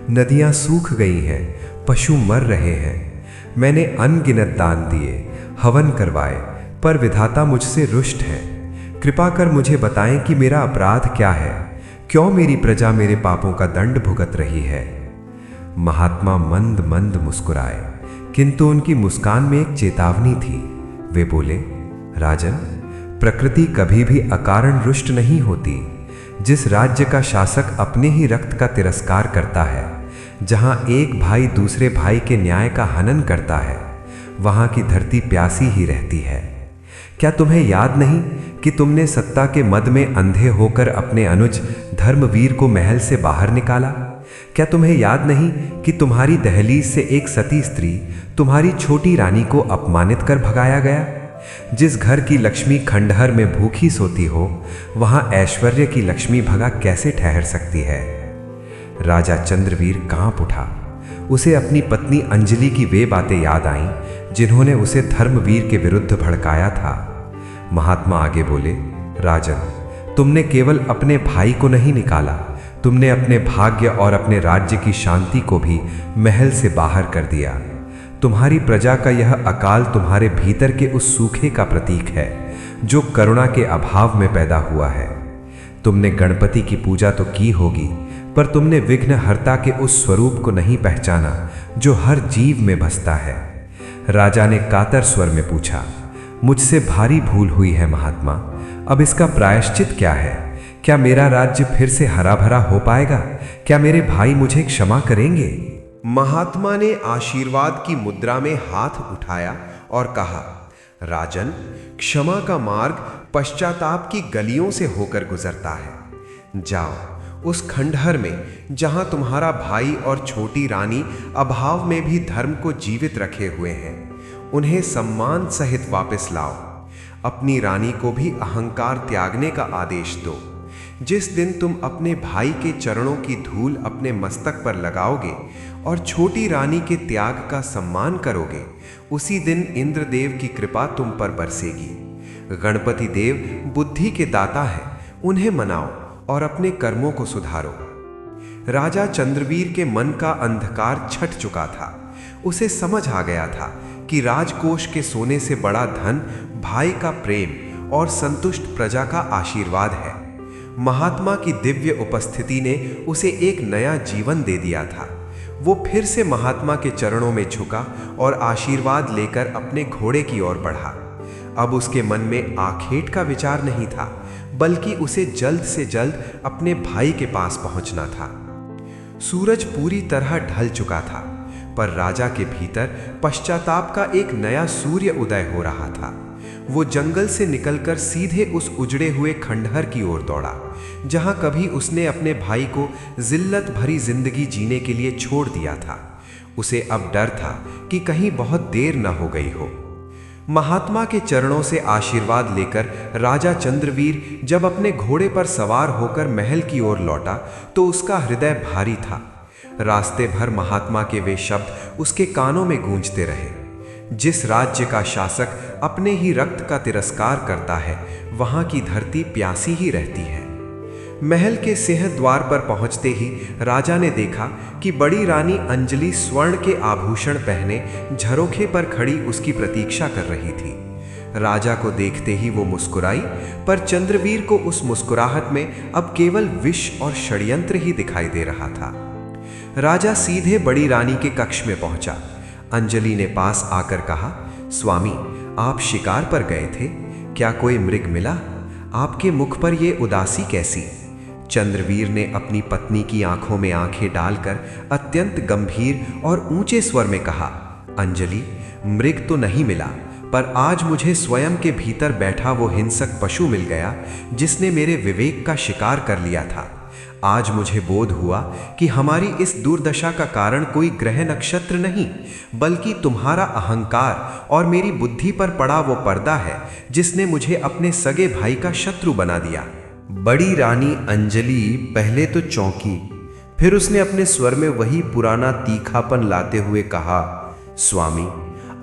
नदियां सूख गई हैं, पशु मर रहे हैं। मैंने अनगिनत दान दिए, हवन करवाए, पर विधाता मुझसे रुष्ट है। कृपा कर मुझे बताएं कि मेरा अपराध क्या है। क्यों मेरी प्रजा मेरे पापों का दंड भुगत रही है? महात्मा मंद मंद मुस्कुराए, किंतु उनकी मुस्कान में एक चेतावनी थी। वे बोले, राजन, प्रकृति कभी भी अकारण रुष्ट नहीं होती। जिस राज्य का शासक अपने ही रक्त का तिरस्कार करता है, जहां एक भाई दूसरे भाई के न्याय का हनन करता है, वहां की धरती प्यासी ही रहती है। क्या तुम्हें याद नहीं कि तुमने सत्ता के मद में अंधे होकर अपने अनुज धर्मवीर को महल से बाहर निकाला? क्या तुम्हें याद नहीं कि तुम्हारी दहलीज से एक सती स्त्री तुम्हारी छोटी रानी को अपमानित कर भगाया गया? जिस घर की लक्ष्मी खंडहर में भूखी सोती हो, वहां ऐश्वर्य की लक्ष्मी भगा कैसे ठहर सकती है? राजा चंद्रवीर कांप उठा। उसे अपनी पत्नी अंजलि की वे बातें याद आईं जिन्होंने उसे धर्मवीर के विरुद्ध भड़काया था। महात्मा आगे बोले, राजन, तुमने केवल अपने भाई को नहीं निकाला, तुमने अपने भाग्य और अपने राज्य की शांति को भी महल से बाहर कर दिया। तुम्हारी प्रजा का यह अकाल तुम्हारे भीतर के उस सूखे का प्रतीक है जो करुणा के अभाव में पैदा हुआ है। तुमने गणपति की पूजा तो की होगी, पर तुमने विघ्नहर्ता के उस स्वरूप को नहीं पहचाना जो हर जीव में बसता है। राजा ने कातर स्वर में पूछा, मुझसे भारी भूल हुई है महात्मा, अब इसका प्रायश्चित क्या है? क्या मेरा राज्य फिर से हरा भरा हो पाएगा? क्या मेरे भाई मुझे क्षमा करेंगे? महात्मा ने आशीर्वाद की मुद्रा में हाथ उठाया और कहा, राजन, क्षमा का मार्ग पश्चाताप की गलियों से होकर गुजरता है। जाओ, उस खंडहर में जहां तुम्हारा भाई और छोटी रानी अभाव में भी धर्म को जीवित रखे हुए हैं, उन्हें सम्मान सहित वापस लाओ। अपनी रानी को भी अहंकार त्यागने का आदेश दो। जिस दिन तुम अपने भाई के चरणों की धूल अपने मस्तक पर लगाओगे और छोटी रानी के त्याग का सम्मान करोगे, उसी दिन इंद्रदेव की कृपा तुम पर बरसेगी। गणपति देव बुद्धि के दाता है, उन्हें मनाओ और अपने कर्मों को सुधारो। राजा चंद्रवीर के मन का अंधकार छट चुका था। उसे समझ आ गया था कि राजकोष के सोने से बड़ा धन भाई का प्रेम और संतुष्ट प्रजा का आशीर्वाद है। महात्मा की दिव्य उपस्थिति ने उसे एक नया जीवन दे दिया था। वो फिर से महात्मा के चरणों में झुका और आशीर्वाद लेकर अपने घोड़े की ओर बढ़ा। अब उसके मन में आखेट का विचार नहीं था, बल्कि उसे जल्द से जल्द अपने भाई के पास पहुंचना था। सूरज पूरी तरह ढल चुका था, पर राजा के भीतर पश्चाताप का एक नया सूर्य उदय हो रहा था। वो जंगल से निकलकर सीधे उस उजड़े हुए खंडहर की ओर दौड़ा, जहां कभी उसने अपने भाई को जिल्लत भरी जिंदगी जीने के लिए छोड़ दिया था। उसे अब डर था कि कहीं बहुत देर न हो गई हो। महात्मा के चरणों से आशीर्वाद लेकर राजा चंद्रवीर जब अपने घोड़े पर सवार होकर महल की ओर लौटा तो उसका हृदय भारी था। रास्ते भर महात्मा के वे शब्द उसके कानों में गूंजते रहे, जिस राज्य का शासक अपने ही रक्त का तिरस्कार करता है, वहां की धरती प्यासी ही रहती है। महल के सिंह द्वार पर पहुंचते ही राजा ने देखा कि बड़ी रानी अंजलि स्वर्ण के आभूषण पहने झरोखे पर खड़ी उसकी प्रतीक्षा कर रही थी। राजा को देखते ही वो मुस्कुराई, पर चंद्रवीर को उस मुस्कुराहट में अब केवल विष और षड्यंत्र ही दिखाई दे रहा था। राजा सीधे बड़ी रानी के कक्ष में पहुंचा। अंजलि ने पास आकर कहा, स्वामी, आप शिकार पर गए थे, क्या कोई मृग मिला? आपके मुख पर यह उदासी कैसी? चंद्रवीर ने अपनी पत्नी की आंखों में आंखें डालकर अत्यंत गंभीर और ऊंचे स्वर में कहा, अंजलि, मृग तो नहीं मिला, पर आज मुझे स्वयं के भीतर बैठा वो हिंसक पशु मिल गया जिसने मेरे विवेक का शिकार कर लिया था। आज मुझे बोध हुआ कि हमारी इस दुर्दशा का कारण कोई ग्रह नक्षत्र नहीं, बल्कि तुम्हारा अहंकार और मेरी बुद्धि पर पड़ा वो पर्दा है जिसने मुझे अपने सगे भाई का शत्रु बना दिया। बड़ी रानी अंजलि पहले तो चौंकी, फिर उसने अपने स्वर में वही पुराना तीखापन लाते हुए कहा, स्वामी,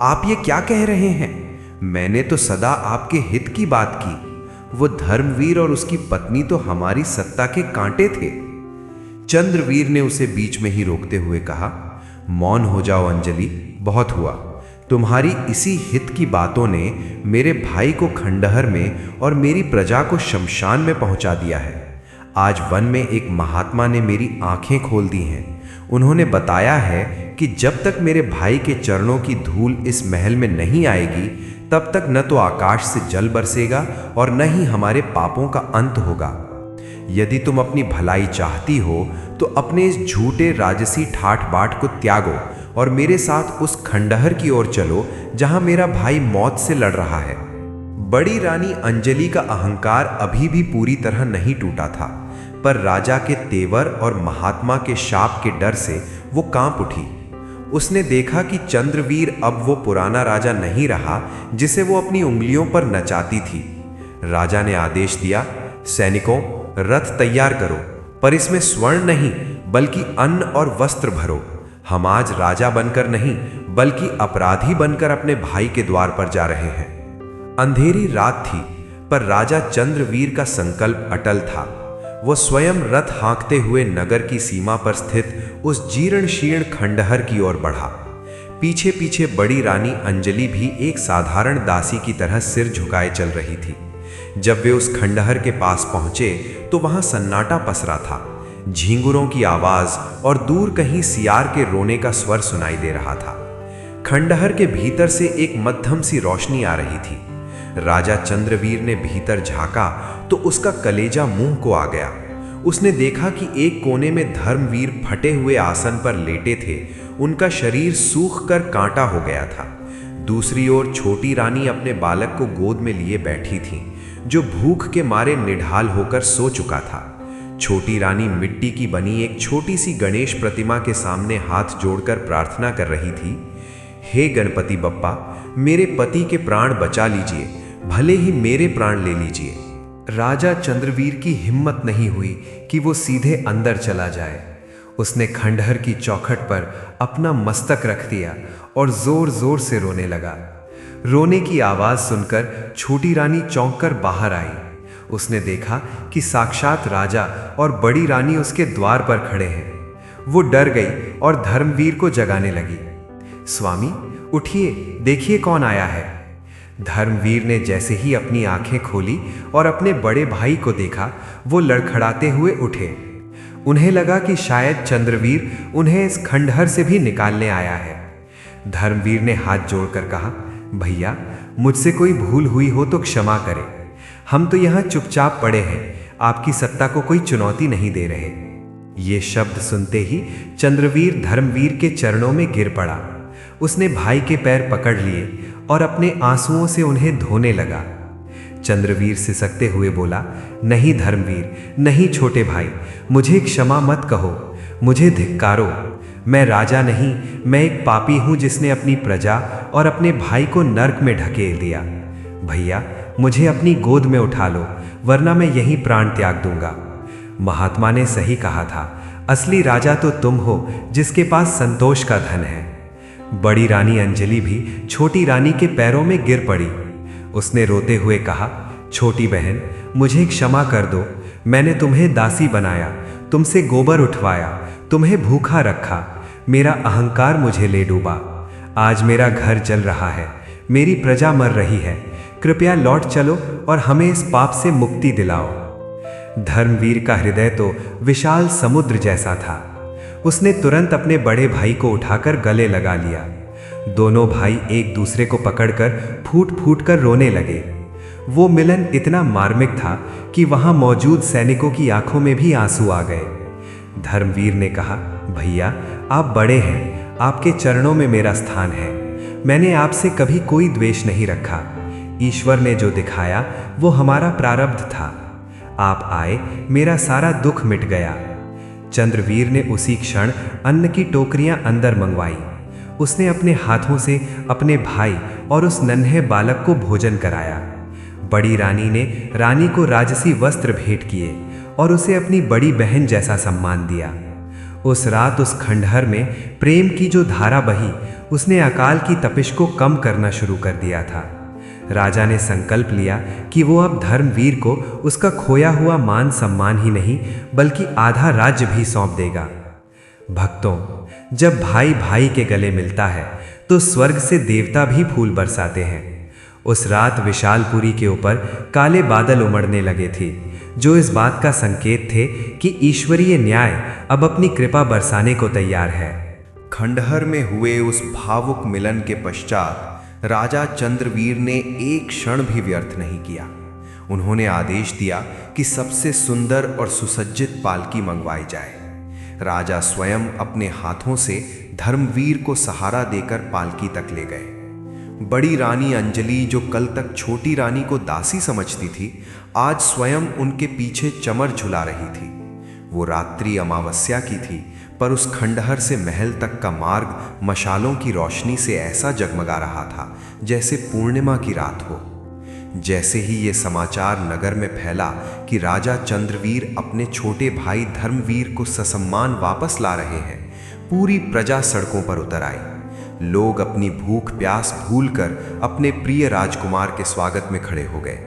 आप ये क्या कह रहे हैं? मैंने तो सदा आपके हित की बात की। वो धर्मवीर और उसकी पत्नी तो हमारी सत्ता के कांटे थे। चंद्रवीर ने उसे बीच में ही रोकते हुए कहा, मौन हो जाओ अंजलि, बहुत हुआ। तुम्हारी इसी हित की बातों ने मेरे भाई को खंडहर में और मेरी प्रजा को शमशान में पहुंचा दिया है। आज वन में एक महात्मा ने मेरी आंखें खोल दी हैं। उन्होंने बताया है कि जब तक मेरे भाई के चरणों की धूल इस महल में नहीं आएगी, तब तक न तो आकाश से जल बरसेगा और न ही हमारे पापों का अंत होगा। यदि तुम अपनी भलाई चाहती हो तो अपने इस झूठे राजसी ठाठ बाट को त्यागो और मेरे साथ उस खंडहर की ओर चलो जहां मेरा भाई मौत से लड़ रहा है। बड़ी रानी अंजलि का अहंकार अभी भी पूरी तरह नहीं टूटा था, पर राजा के तेवर और महात्मा के शाप के डर से वो कांप उठी। उसने देखा कि चंद्रवीर अब वो पुराना राजा नहीं रहा जिसे वो अपनी उंगलियों पर नचाती थी। राजा ने आदेश दिया, सैनिकों, रथ तैयार करो, पर इसमें स्वर्ण नहीं बल्कि अन्न और वस्त्र भरो। हम आज राजा बनकर नहीं बल्कि अपराधी बनकर अपने भाई के द्वार पर जा रहे हैं। अंधेरी रात थी, पर राजा चंद्रवीर का संकल्प अटल था। वो स्वयं रथ हाँकते हुए नगर की सीमा पर स्थित उस जीर्ण शीर्ण खंडहर की ओर बढ़ा। पीछे पीछे बड़ी रानी अंजलि भी एक साधारण दासी की तरह सिर झुकाए चल रही थी। जब वे उस खंडहर के पास पहुंचे तो वहां सन्नाटा पसरा था। झींगुरों की आवाज और दूर कहीं सियार के रोने का स्वर सुनाई दे रहा था। खंडहर के भीतर से एक मध्यम सी रोशनी आ रही थी। राजा चंद्रवीर ने भीतर झांका तो उसका कलेजा मुंह को आ गया। उसने देखा कि एक कोने में धर्मवीर फटे हुए आसन पर लेटे थे। उनका शरीर सूख कर कांटा हो गया था। दूसरी ओर छोटी रानी अपने बालक को गोद में लिए बैठी थी, जो भूख के मारे निढाल होकर सो चुका था। छोटी रानी मिट्टी की बनी एक छोटी सी गणेश प्रतिमा के सामने हाथ जोड़कर प्रार्थना कर रही थी, हे गणपति बप्पा, मेरे पति के प्राण बचा लीजिए, भले ही मेरे प्राण ले लीजिए। राजा चंद्रवीर की हिम्मत नहीं हुई कि वो सीधे अंदर चला जाए। उसने खंडहर की चौखट पर अपना मस्तक रख दिया और जोर जोर से रोने लगा। रोने की आवाज सुनकर छोटी रानी चौंककर बाहर आई। उसने देखा कि साक्षात राजा और बड़ी रानी उसके द्वार पर खड़े हैं। वो डर गई और धर्मवीर को जगाने लगी। स्वामी, उठिए, देखिए कौन आया है। धर्मवीर ने जैसे ही अपनी आंखें खोली और अपने बड़े भाई को देखा, वो लड़खड़ाते हुए उठे। उन्हें लगा कि शायद चंद्रवीर उन्हें इस खंडहर से भी निकालने आया है। धर्मवीर ने हाथ जोड़कर कहा, भैया, मुझसे कोई भूल हुई हो तो क्षमा करें। हम तो यहाँ चुपचाप पड़े हैं, आपकी सत्ता को कोई चुनौती नहीं दे रहे। ये शब्द सुनते ही चंद्रवीर धर्मवीर के चरणों में गिर पड़ा। उसने भाई के पैर पकड़ लिए और अपने आंसुओं से उन्हें धोने लगा। चंद्रवीर सिसकते हुए बोला, नहीं धर्मवीर, नहीं छोटे भाई, मुझे क्षमा मत कहो, मुझे धिक्कारो। मैं राजा नहीं, मैं एक पापी हूं जिसने अपनी प्रजा और अपने भाई को नर्क में ढकेल दिया। भैया, मुझे अपनी गोद में उठा लो, वरना मैं यहीं प्राण त्याग दूंगा। महात्मा ने सही कहा था, असली राजा तो तुम हो जिसके पास संतोष का धन है। बड़ी रानी अंजलि भी छोटी रानी के पैरों में गिर पड़ी। उसने रोते हुए कहा, छोटी बहन, मुझे क्षमा कर दो, मैंने तुम्हें दासी बनाया, तुमसे गोबर उठवाया, तुम्हें भूखा रखा। मेरा अहंकार मुझे ले डूबा। आज मेरा घर जल रहा है, मेरी प्रजा मर रही है। कृपया लौट चलो और हमें इस पाप से मुक्ति दिलाओ। धर्मवीर का हृदय तो विशाल समुद्र जैसा था। उसने तुरंत अपने बड़े भाई को उठाकर गले लगा लिया। दोनों भाई एक दूसरे को पकड़कर फूट फूट कर रोने लगे। वो मिलन इतना मार्मिक था कि वहां मौजूद सैनिकों की आंखों में भी आंसू आ गए। धर्मवीर ने कहा, भैया आप बड़े हैं, आपके चरणों में मेरा स्थान है। मैंने आपसे कभी कोई द्वेष नहीं रखा। ईश्वर ने जो दिखाया वो हमारा प्रारब्ध था। आप आए, मेरा सारा दुख मिट गया। चंद्रवीर ने उसी क्षण अन्न की टोकरियां अंदर मंगवाई। उसने अपने हाथों से अपने भाई और उस नन्हे बालक को भोजन कराया। बड़ी रानी ने रानी को राजसी वस्त्र भेंट किए और उसे अपनी बड़ी बहन जैसा सम्मान दिया। उस रात उस खंडहर में प्रेम की जो धारा बही, उसने अकाल की तपिश को कम करना शुरू कर दिया था। राजा ने संकल्प लिया कि वो अब धर्मवीर को उसका खोया हुआ मान सम्मान ही नहीं बल्कि आधा राज्य भी सौंप देगा। भक्तों, जब भाई भाई के गले मिलता है तो स्वर्ग से देवता भी फूल बरसाते हैं। उस रात विशालपुरी के ऊपर काले बादल उमड़ने लगे थे, जो इस बात का संकेत थे कि ईश्वरीय न्याय अब अपनी कृपा बरसाने को तैयार है। खंडहर में हुए उस भावुक मिलन के पश्चात राजा चंद्रवीर ने एक क्षण भी व्यर्थ नहीं किया। उन्होंने आदेश दिया कि सबसे सुंदर और सुसज्जित पालकी मंगवाई जाए। राजा स्वयं अपने हाथों से धर्मवीर को सहारा देकर पालकी तक ले गए। बड़ी रानी अंजलि, जो कल तक छोटी रानी को दासी समझती थी, आज स्वयं उनके पीछे चमर झुला रही थी। वो रात्रि अमावस्या की थी, पर उस खंडहर से महल तक का मार्ग मशालों की रोशनी से ऐसा जगमगा रहा था जैसे पूर्णिमा की रात हो। जैसे ही ये समाचार नगर में फैला कि राजा चंद्रवीर अपने छोटे भाई धर्मवीर को ससम्मान वापस ला रहे हैं, पूरी प्रजा सड़कों पर उतर आई। लोग अपनी भूख प्यास भूलकर अपने प्रिय राजकुमार के स्वागत में खड़े हो गए।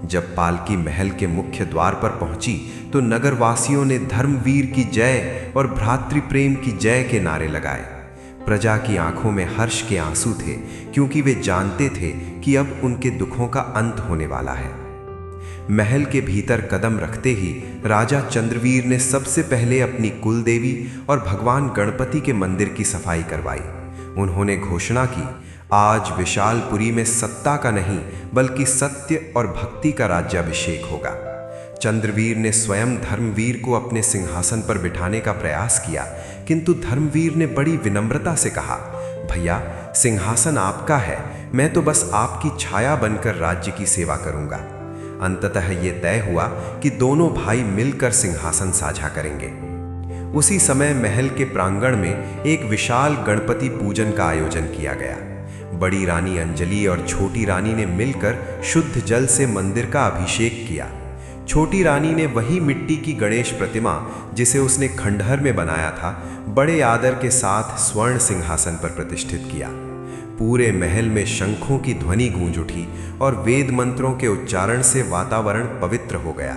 जब पालकी महल के मुख्य द्वार पर पहुंची तो नगरवासियों ने धर्मवीर की जय और भ्रातृ प्रेम की जय के नारे लगाए। प्रजा की आंखों में हर्ष के आंसू थे, क्योंकि वे जानते थे कि अब उनके दुखों का अंत होने वाला है। महल के भीतर कदम रखते ही राजा चंद्रवीर ने सबसे पहले अपनी कुलदेवी और भगवान गणपति के मंदिर की सफाई करवाई। उन्होंने घोषणा की, आज विशालपुरी में सत्ता का नहीं बल्कि सत्य और भक्ति का राज्याभिषेक होगा। चंद्रवीर ने स्वयं धर्मवीर को अपने सिंहासन पर बिठाने का प्रयास किया, किंतु धर्मवीर ने बड़ी विनम्रता से कहा, भैया सिंहासन आपका है, मैं तो बस आपकी छाया बनकर राज्य की सेवा करूंगा। अंततः ये तय हुआ कि दोनों भाई मिलकर सिंहासन साझा करेंगे। उसी समय महल के प्रांगण में एक विशाल गणपति पूजन का आयोजन किया गया। बड़ी रानी अंजलि और छोटी रानी ने मिलकर शुद्ध जल से मंदिर का अभिषेक किया। छोटी रानी ने वही मिट्टी की गणेश प्रतिमा जिसे उसने खंडहर में बनाया था, बड़े आदर के साथ स्वर्ण सिंहासन पर प्रतिष्ठित किया। पूरे महल में शंखों की ध्वनि गूंज उठी और वेद मंत्रों के उच्चारण से वातावरण पवित्र हो गया।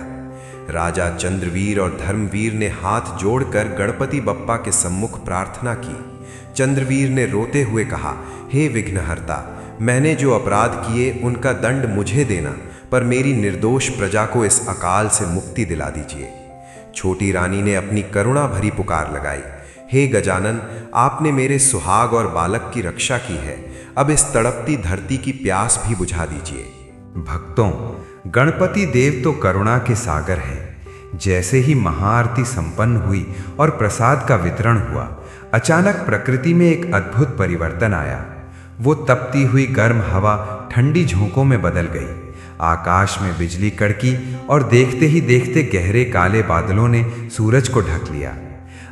राजा चंद्रवीर और धर्मवीर ने हाथ जोड़कर गणपति बप्पा के सम्मुख प्रार्थना की। चंद्रवीर ने रोते हुए कहा, हे विघ्नहर्ता, मैंने जो अपराध किए उनका दंड मुझे देना, पर मेरी निर्दोष प्रजा को इस अकाल से मुक्ति दिला दीजिए। छोटी रानी ने अपनी करुणा भरी पुकार लगाई, हे गजानन, आपने मेरे सुहाग और बालक की रक्षा की है, अब इस तड़पती धरती की प्यास भी बुझा दीजिए। भक्तों, गणपति देव तो करुणा के सागर हैं। जैसे ही महाआरती संपन्न हुई और प्रसाद का वितरण हुआ, अचानक प्रकृति में एक अद्भुत परिवर्तन आया। वो तपती हुई गर्म हवा ठंडी झोंकों में बदल गई। आकाश में बिजली कड़की और देखते ही देखते गहरे काले बादलों ने सूरज को ढक लिया।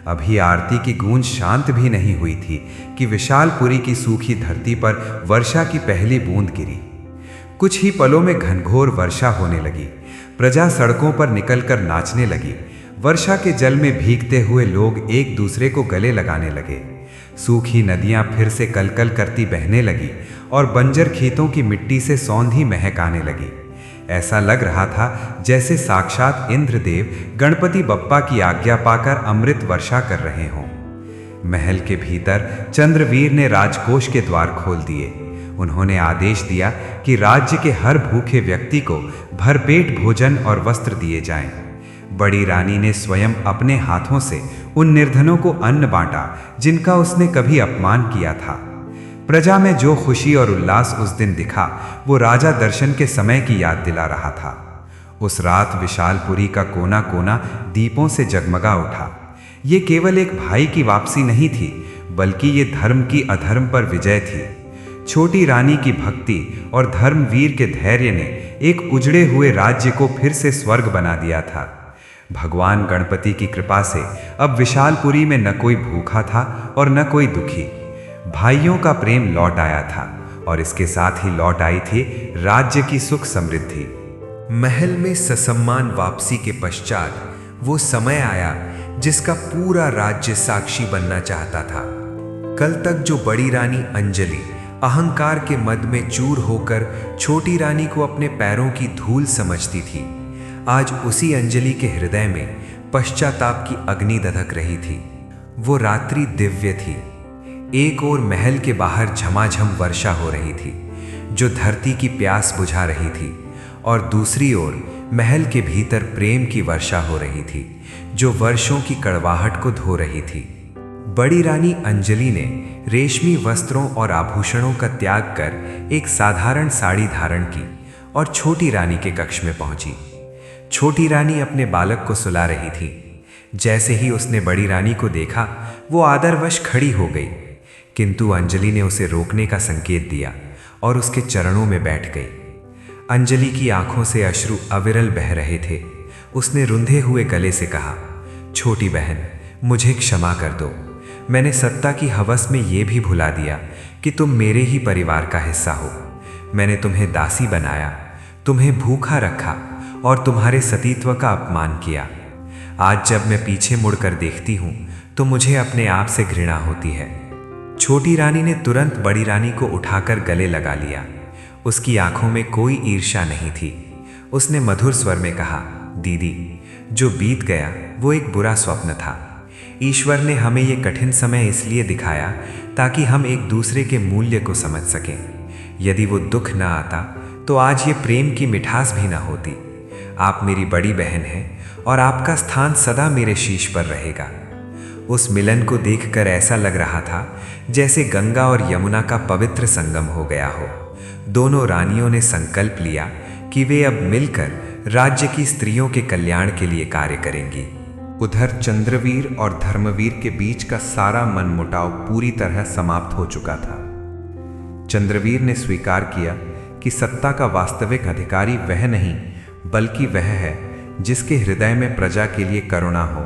अभी आरती की गूंज शांत भी नहीं हुई थी कि विशालपुरी की सूखी धरती पर वर्षा की पहली बूंद गिरी। कुछ ही पलों में घनघोर वर्षा होने लगी। प्रजा सड़कों पर निकलकर नाचने लगी। वर्षा के जल में भीगते हुए लोग एक दूसरे को गले लगाने लगे। सूखी नदियां फिर से कलकल करती बहने लगी और बंजर खेतों की मिट्टी से सौंधी महक आने लगी। ऐसा लग रहा था जैसे साक्षात इंद्रदेव गणपति बप्पा की आज्ञा पाकर अमृत वर्षा कर रहे हों। महल के भीतर चंद्रवीर ने राजकोष के द्वार खोल दिए। उन्होंने आदेश दिया कि राज्य के हर भूखे व्यक्ति को भरपेट भोजन और वस्त्र दिए जाएं। बड़ी रानी ने स्वयं अपने हाथों से उन निर्धनों को अन्न बांटा जिनका उसने कभी अपमान किया था। प्रजा में जो खुशी और उल्लास उस दिन दिखा वो राजा दर्शन के समय की याद दिला रहा था। उस रात विशालपुरी का कोना कोना दीपों से जगमगा उठा। ये केवल एक भाई की वापसी नहीं थी, बल्कि ये धर्म की अधर्म पर विजय थी। छोटी रानी की भक्ति और धर्मवीर के धैर्य ने एक उजड़े हुए राज्य को फिर से स्वर्ग बना दिया था। भगवान गणपति की कृपा से अब विशालपुरी में न कोई भूखा था और न कोई दुखी। भाइयों का प्रेम लौट आया था और इसके साथ ही लौट आई थी राज्य की सुख समृद्धि। महल में ससम्मान वापसी के पश्चात वो समय आया जिसका पूरा राज्य साक्षी बनना चाहता था। कल तक जो बड़ी रानी अंजलि अहंकार के मद में चूर होकर छोटी रानी को अपने पैरों की धूल समझती थी, आज उसी अंजलि के हृदय में पश्चाताप की अग्नि दधक रही थी। वो रात्रि दिव्य थी। एक ओर महल के बाहर झमाझम वर्षा हो रही थी जो धरती की प्यास बुझा रही थी, और दूसरी ओर महल के भीतर प्रेम की वर्षा हो रही थी जो वर्षों की कड़वाहट को धो रही थी। बड़ी रानी अंजलि ने रेशमी वस्त्रों और आभूषणों का त्याग कर एक साधारण साड़ी धारण की और छोटी रानी के कक्ष में पहुंची। छोटी रानी अपने बालक को सुला रही थी। जैसे ही उसने बड़ी रानी को देखा वो आदरवश खड़ी हो गई, किंतु अंजलि ने उसे रोकने का संकेत दिया और उसके चरणों में बैठ गई। अंजलि की आंखों से अश्रु अविरल बह रहे थे। उसने रुंधे हुए गले से कहा, छोटी बहन, मुझे क्षमा कर दो। मैंने सत्ता की हवस में ये भी भुला दिया कि तुम मेरे ही परिवार का हिस्सा हो। मैंने तुम्हें दासी बनाया, तुम्हें भूखा रखा और तुम्हारे सतीत्व का अपमान किया। आज जब मैं पीछे मुड़कर देखती हूँ तो मुझे अपने आप से घृणा होती है। छोटी रानी ने तुरंत बड़ी रानी को उठाकर गले लगा लिया। उसकी आंखों में कोई ईर्ष्या नहीं थी। उसने मधुर स्वर में कहा, दीदी, जो बीत गया वो एक बुरा स्वप्न था। ईश्वर ने हमें ये कठिन समय इसलिए दिखाया ताकि हम एक दूसरे के मूल्य को समझ सकें। यदि वो दुख ना आता तो आज ये प्रेम की मिठास भी ना होती। आप मेरी बड़ी बहन हैं और आपका स्थान सदा मेरे शीश पर रहेगा। उस मिलन को देखकर ऐसा लग रहा था जैसे गंगा और यमुना का पवित्र संगम हो गया हो। दोनों रानियों ने संकल्प लिया कि वे अब मिलकर राज्य की स्त्रियों के कल्याण के लिए कार्य करेंगी। उधर चंद्रवीर और धर्मवीर के बीच का सारा मनमुटाव पूरी तरह समाप्त हो चुका था। चंद्रवीर ने स्वीकार किया कि सत्ता का वास्तविक अधिकारी वह नहीं बल्कि वह है जिसके हृदय में प्रजा के लिए करुणा हो।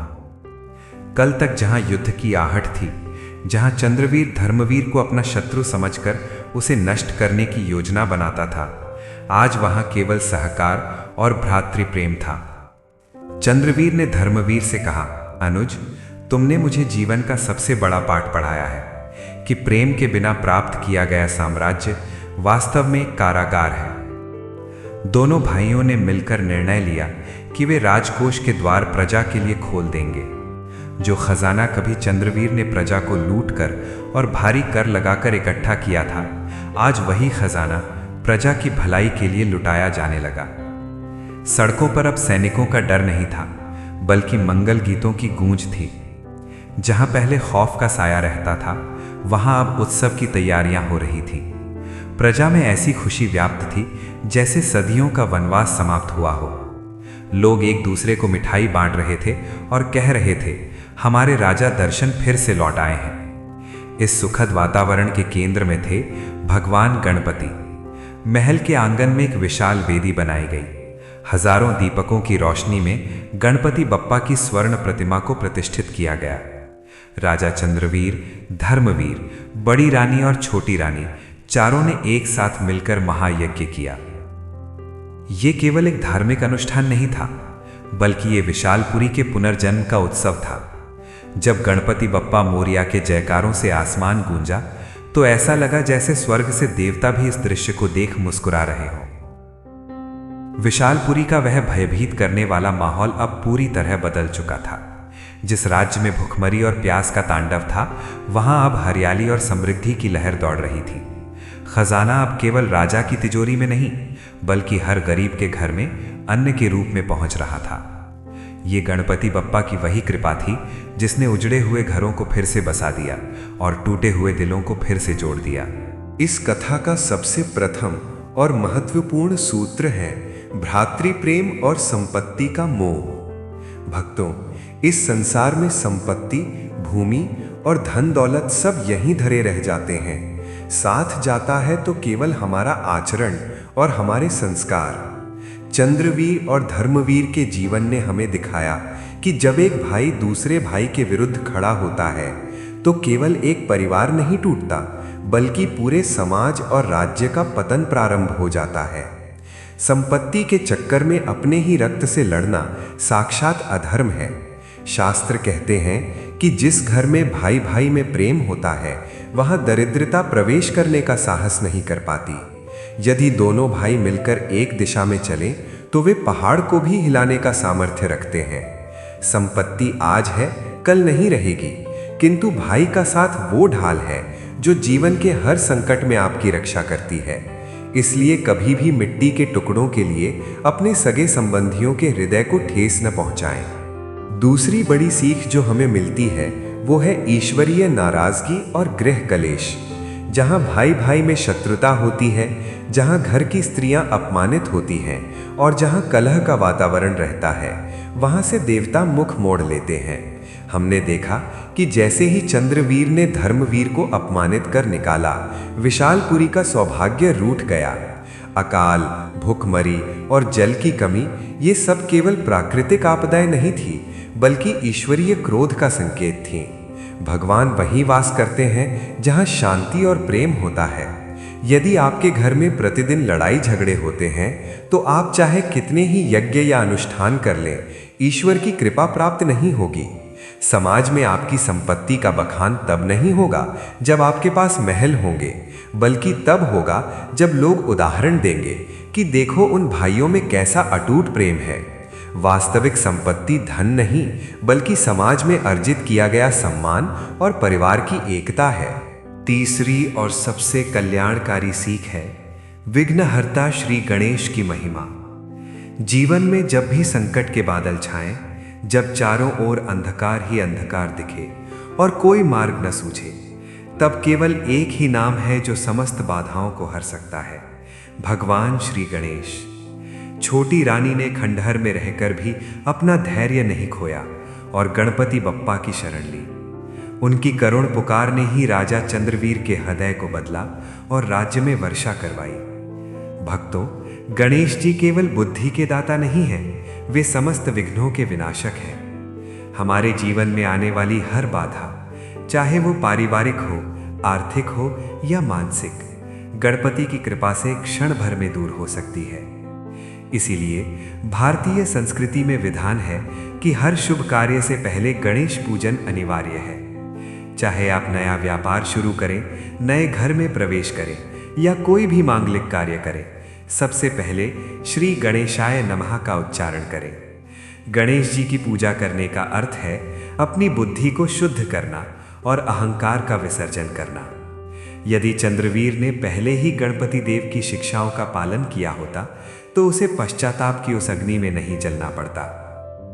कल तक जहां युद्ध की आहट थी, जहां चंद्रवीर धर्मवीर को अपना शत्रु समझकर उसे नष्ट करने की योजना बनाता था, आज वहां केवल सहकार और भ्रातृ प्रेम था। चंद्रवीर ने धर्मवीर से कहा, अनुज, तुमने मुझे जीवन का सबसे बड़ा पाठ पढ़ाया है कि प्रेम के बिना प्राप्त किया गया साम्राज्य वास्तव में एक कारागार है। दोनों भाइयों ने मिलकर निर्णय लिया कि वे राजकोष के द्वार प्रजा के लिए खोल देंगे। जो खजाना कभी चंद्रवीर ने प्रजा को लूटकर और भारी कर लगाकर इकट्ठा किया था, आज वही खजाना प्रजा की भलाई के लिए लुटाया जाने लगा। सड़कों पर अब सैनिकों का डर नहीं था, बल्कि मंगल गीतों की गूंज थी। जहां पहले खौफ का साया रहता था, वहां अब उत्सव की तैयारियां हो रही थी। प्रजा में ऐसी खुशी व्याप्त थी जैसे सदियों का वनवास समाप्त हुआ हो। लोग एक दूसरे को मिठाई बांट रहे थे और कह रहे थे, हमारे राजा दर्शन फिर से लौट आए हैं। इस सुखद वातावरण के केंद्र में थे भगवान गणपति। महल के आंगन में एक विशाल वेदी बनाई गई। हजारों दीपकों की रोशनी में गणपति बप्पा की स्वर्ण प्रतिमा को प्रतिष्ठित किया गया। राजा चंद्रवीर, धर्मवीर, बड़ी रानी और छोटी रानी चारों ने एक साथ मिलकर महायज्ञ किया। ये केवल एक धार्मिक अनुष्ठान नहीं था, बल्कि ये विशालपुरी के पुनर्जन्म का उत्सव था। जब गणपति बप्पा मोरिया के जयकारों से आसमान गूंजा तो ऐसा लगा जैसे स्वर्ग से देवता भी इस दृश्य को देख मुस्कुरा रहे हों। विशालपुरी का वह भयभीत करने वाला माहौल अब पूरी तरह बदल चुका था। जिस राज्य में भुखमरी और प्यास का तांडव था, वहां अब हरियाली और समृद्धि की लहर दौड़ रही थी। खजाना अब केवल राजा की तिजोरी में नहीं, बल्कि हर गरीब के घर में अन्न के रूप में पहुंच रहा था। ये गणपति बप्पा की वही कृपा थी जिसने उजड़े हुए घरों को फिर से बसा दिया और टूटे हुए दिलों को फिर से जोड़ दिया। इस कथा का सबसे प्रथम और महत्वपूर्ण सूत्र है भ्रातृप्रेम और संपत्ति का मोह। भक्तों, इस संसार में संपत्ति, भूमि और धन दौलत सब यहीं धरे रह जाते हैं। साथ जाता है तो केवल हमारा आचरण और हमारे संस्कार। चंद्रवीर और धर्मवीर के जीवन ने हमें दिखाया कि जब एक भाई दूसरे भाई के विरुद्ध खड़ा होता है तो केवल एक परिवार नहीं टूटता, बल्कि पूरे समाज और राज्य का पतन प्रारंभ हो जाता है। संपत्ति के चक्कर में अपने ही रक्त से लड़ना साक्षात अधर्म है। शास्त्र कहते हैं कि जिस घर में भाई भाई में प्रेम होता है, वहां दरिद्रता प्रवेश करने का साहस नहीं कर पाती। यदि दोनों भाई मिलकर एक दिशा में चलें, तो वे पहाड़ को भी हिलाने का सामर्थ्य रखते हैं। संपत्ति आज है, कल नहीं रहेगी, किंतु भाई का साथ वो ढाल है जो जीवन के हर संकट में आपकी रक्षा करती है। इसलिए कभी भी मिट्टी के टुकड़ों के लिए अपने सगे संबंधियों के हृदय को ठेस न पहुंचाएं। दूसरी बड़ी सीख जो हमें मिलती है वो है ईश्वरीय नाराजगी और गृह कलेश। जहां भाई भाई में शत्रुता होती है, जहां घर की स्त्रियां अपमानित होती हैं और जहां कलह का वातावरण रहता है, वहां से देवता मुख मोड़ लेते हैं। हमने देखा कि जैसे ही चंद्रवीर ने धर्मवीर को अपमानित कर निकाला, विशालपुरी का सौभाग्य रूठ गया। अकाल, भूखमरी और जल की कमी, ये सब केवल प्राकृतिक आपदाएं नहीं थी, बल्कि ईश्वरीय क्रोध का संकेत थी। भगवान वहीं वास करते हैं जहां शांति और प्रेम होता है। यदि आपके घर में प्रतिदिन लड़ाई झगड़े होते हैं, तो आप चाहे कितने ही यज्ञ या अनुष्ठान कर लें, ईश्वर की कृपा प्राप्त नहीं होगी। समाज में आपकी संपत्ति का बखान तब नहीं होगा जब आपके पास महल होंगे, बल्कि तब होगा जब लोग उदाहरण देंगे कि देखो उन भाइयों में कैसा अटूट प्रेम है। वास्तविक संपत्ति धन नहीं, बल्कि समाज में अर्जित किया गया सम्मान और परिवार की एकता है। तीसरी और सबसे कल्याणकारी सीख है विघ्नहर्ता श्री गणेश की महिमा। जीवन में जब भी संकट के बादल छाएं, जब चारों ओर अंधकार ही अंधकार दिखे और कोई मार्ग न सूझे, तब केवल एक ही नाम है जो समस्त बाधाओं को हर सकता है, भगवान श्री गणेश। छोटी रानी ने खंडहर में रहकर भी अपना धैर्य नहीं खोया और गणपति बप्पा की शरण ली। उनकी करुण पुकार ने ही राजा चंद्रवीर के हृदय को बदला और राज्य में वर्षा करवाई। भक्तों, गणेश जी केवल बुद्धि के दाता नहीं हैं, वे समस्त विघ्नों के विनाशक हैं। हमारे जीवन में आने वाली हर बाधा, चाहे वो पारिवारिक हो, आर्थिक हो या मानसिक, गणपति की कृपा से क्षण भर में दूर हो सकती है। इसीलिए भारतीय संस्कृति में विधान है कि हर शुभ कार्य से पहले गणेश पूजन अनिवार्य है। चाहे आप नया व्यापार शुरू करें, नए घर में प्रवेश करें या कोई भी मांगलिक कार्य करें, सबसे पहले श्री गणेशाय नमः का उच्चारण करें। गणेश जी की पूजा करने का अर्थ है अपनी बुद्धि को शुद्ध करना और अहंकार का विसर्जन करना। यदि चंद्रवीर ने पहले ही गणपति देव की शिक्षाओं का पालन किया होता, तो उसे पश्चाताप की उस अग्नि में नहीं जलना पड़ता।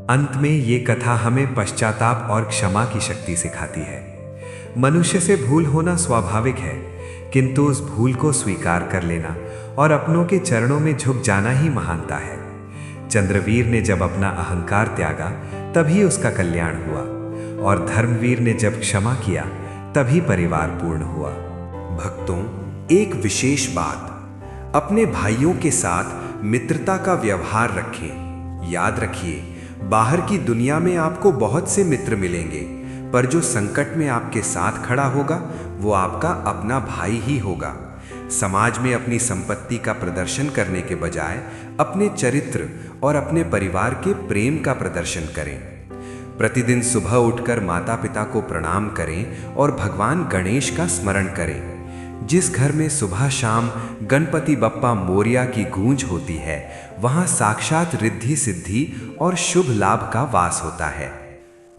अंत में ये कथा हमें पश्चाताप और क्षमा की शक्ति सिखाती है। मनुष्य से भूल होना स्वाभाविक है, किंतु उस भूल को स्वीकार कर लेना और अपनों के चरणों में झुक जाना ही महानता है। चंद्रवीर ने जब अपना अहंकार त्यागा, तभी उसका कल्याण हुआ, और धर्मवीर ने जब क्षमा किया, तभी परिवार पूर्ण हुआ। भक्तों, एक विशेष बात, अपने भाइयों के साथ मित्रता का व्यवहार रखें। याद रखिए, बाहर की दुनिया में आपको बहुत से मित्र मिलेंगे, पर जो संकट में आपके साथ खड़ा होगा वो आपका अपना भाई ही होगा। समाज में अपनी संपत्ति का प्रदर्शन करने के बजाय अपने चरित्र और अपने परिवार के प्रेम का प्रदर्शन करें। प्रतिदिन सुबह उठकर माता पिता को प्रणाम करें और भगवान गणेश का स्मरण करें। जिस घर में सुबह शाम गणपति बप्पा मोरिया की गूंज होती है, वहां साक्षात रिद्धि सिद्धि और शुभ लाभ का वास होता है।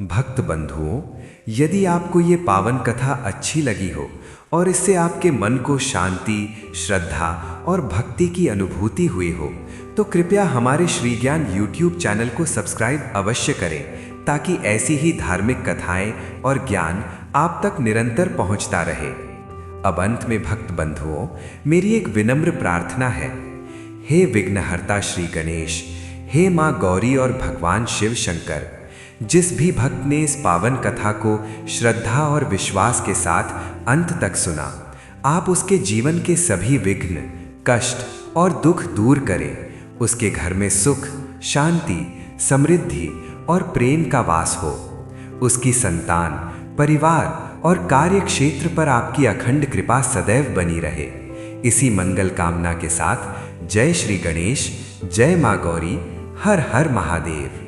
भक्त बंधुओं, यदि आपको ये पावन कथा अच्छी लगी हो और इससे आपके मन को शांति, श्रद्धा और भक्ति की अनुभूति हुई हो, तो कृपया हमारे श्री ज्ञान YouTube चैनल को सब्सक्राइब अवश्य करें, ताकि ऐसी ही धार्मिक कथाएं और ज्ञान आप तक निरंतर पहुंचता रहे। अब अंत में भक्त बंधुओं, मेरी एक विनम्र प्रार्थना है। हे विघ्नहर्ता श्री गणेश, हे माँ गौरी और भगवान शिव शंकर, जिस भी भक्त ने इस पावन कथा को श्रद्धा और विश्वास के साथ अंत तक सुना, आप उसके जीवन के सभी विघ्न, कष्ट और दुख दूर करें। उसके घर में सुख, शांति, समृद्धि और प्रेम का वास हो। उसकी संतान, परिवार और कार्य क्षेत्र पर आपकी अखंड कृपा सदैव बनी रहे। इसी मंगल कामना के साथ जय श्री गणेश, जय माँ गौरी, हर हर महादेव।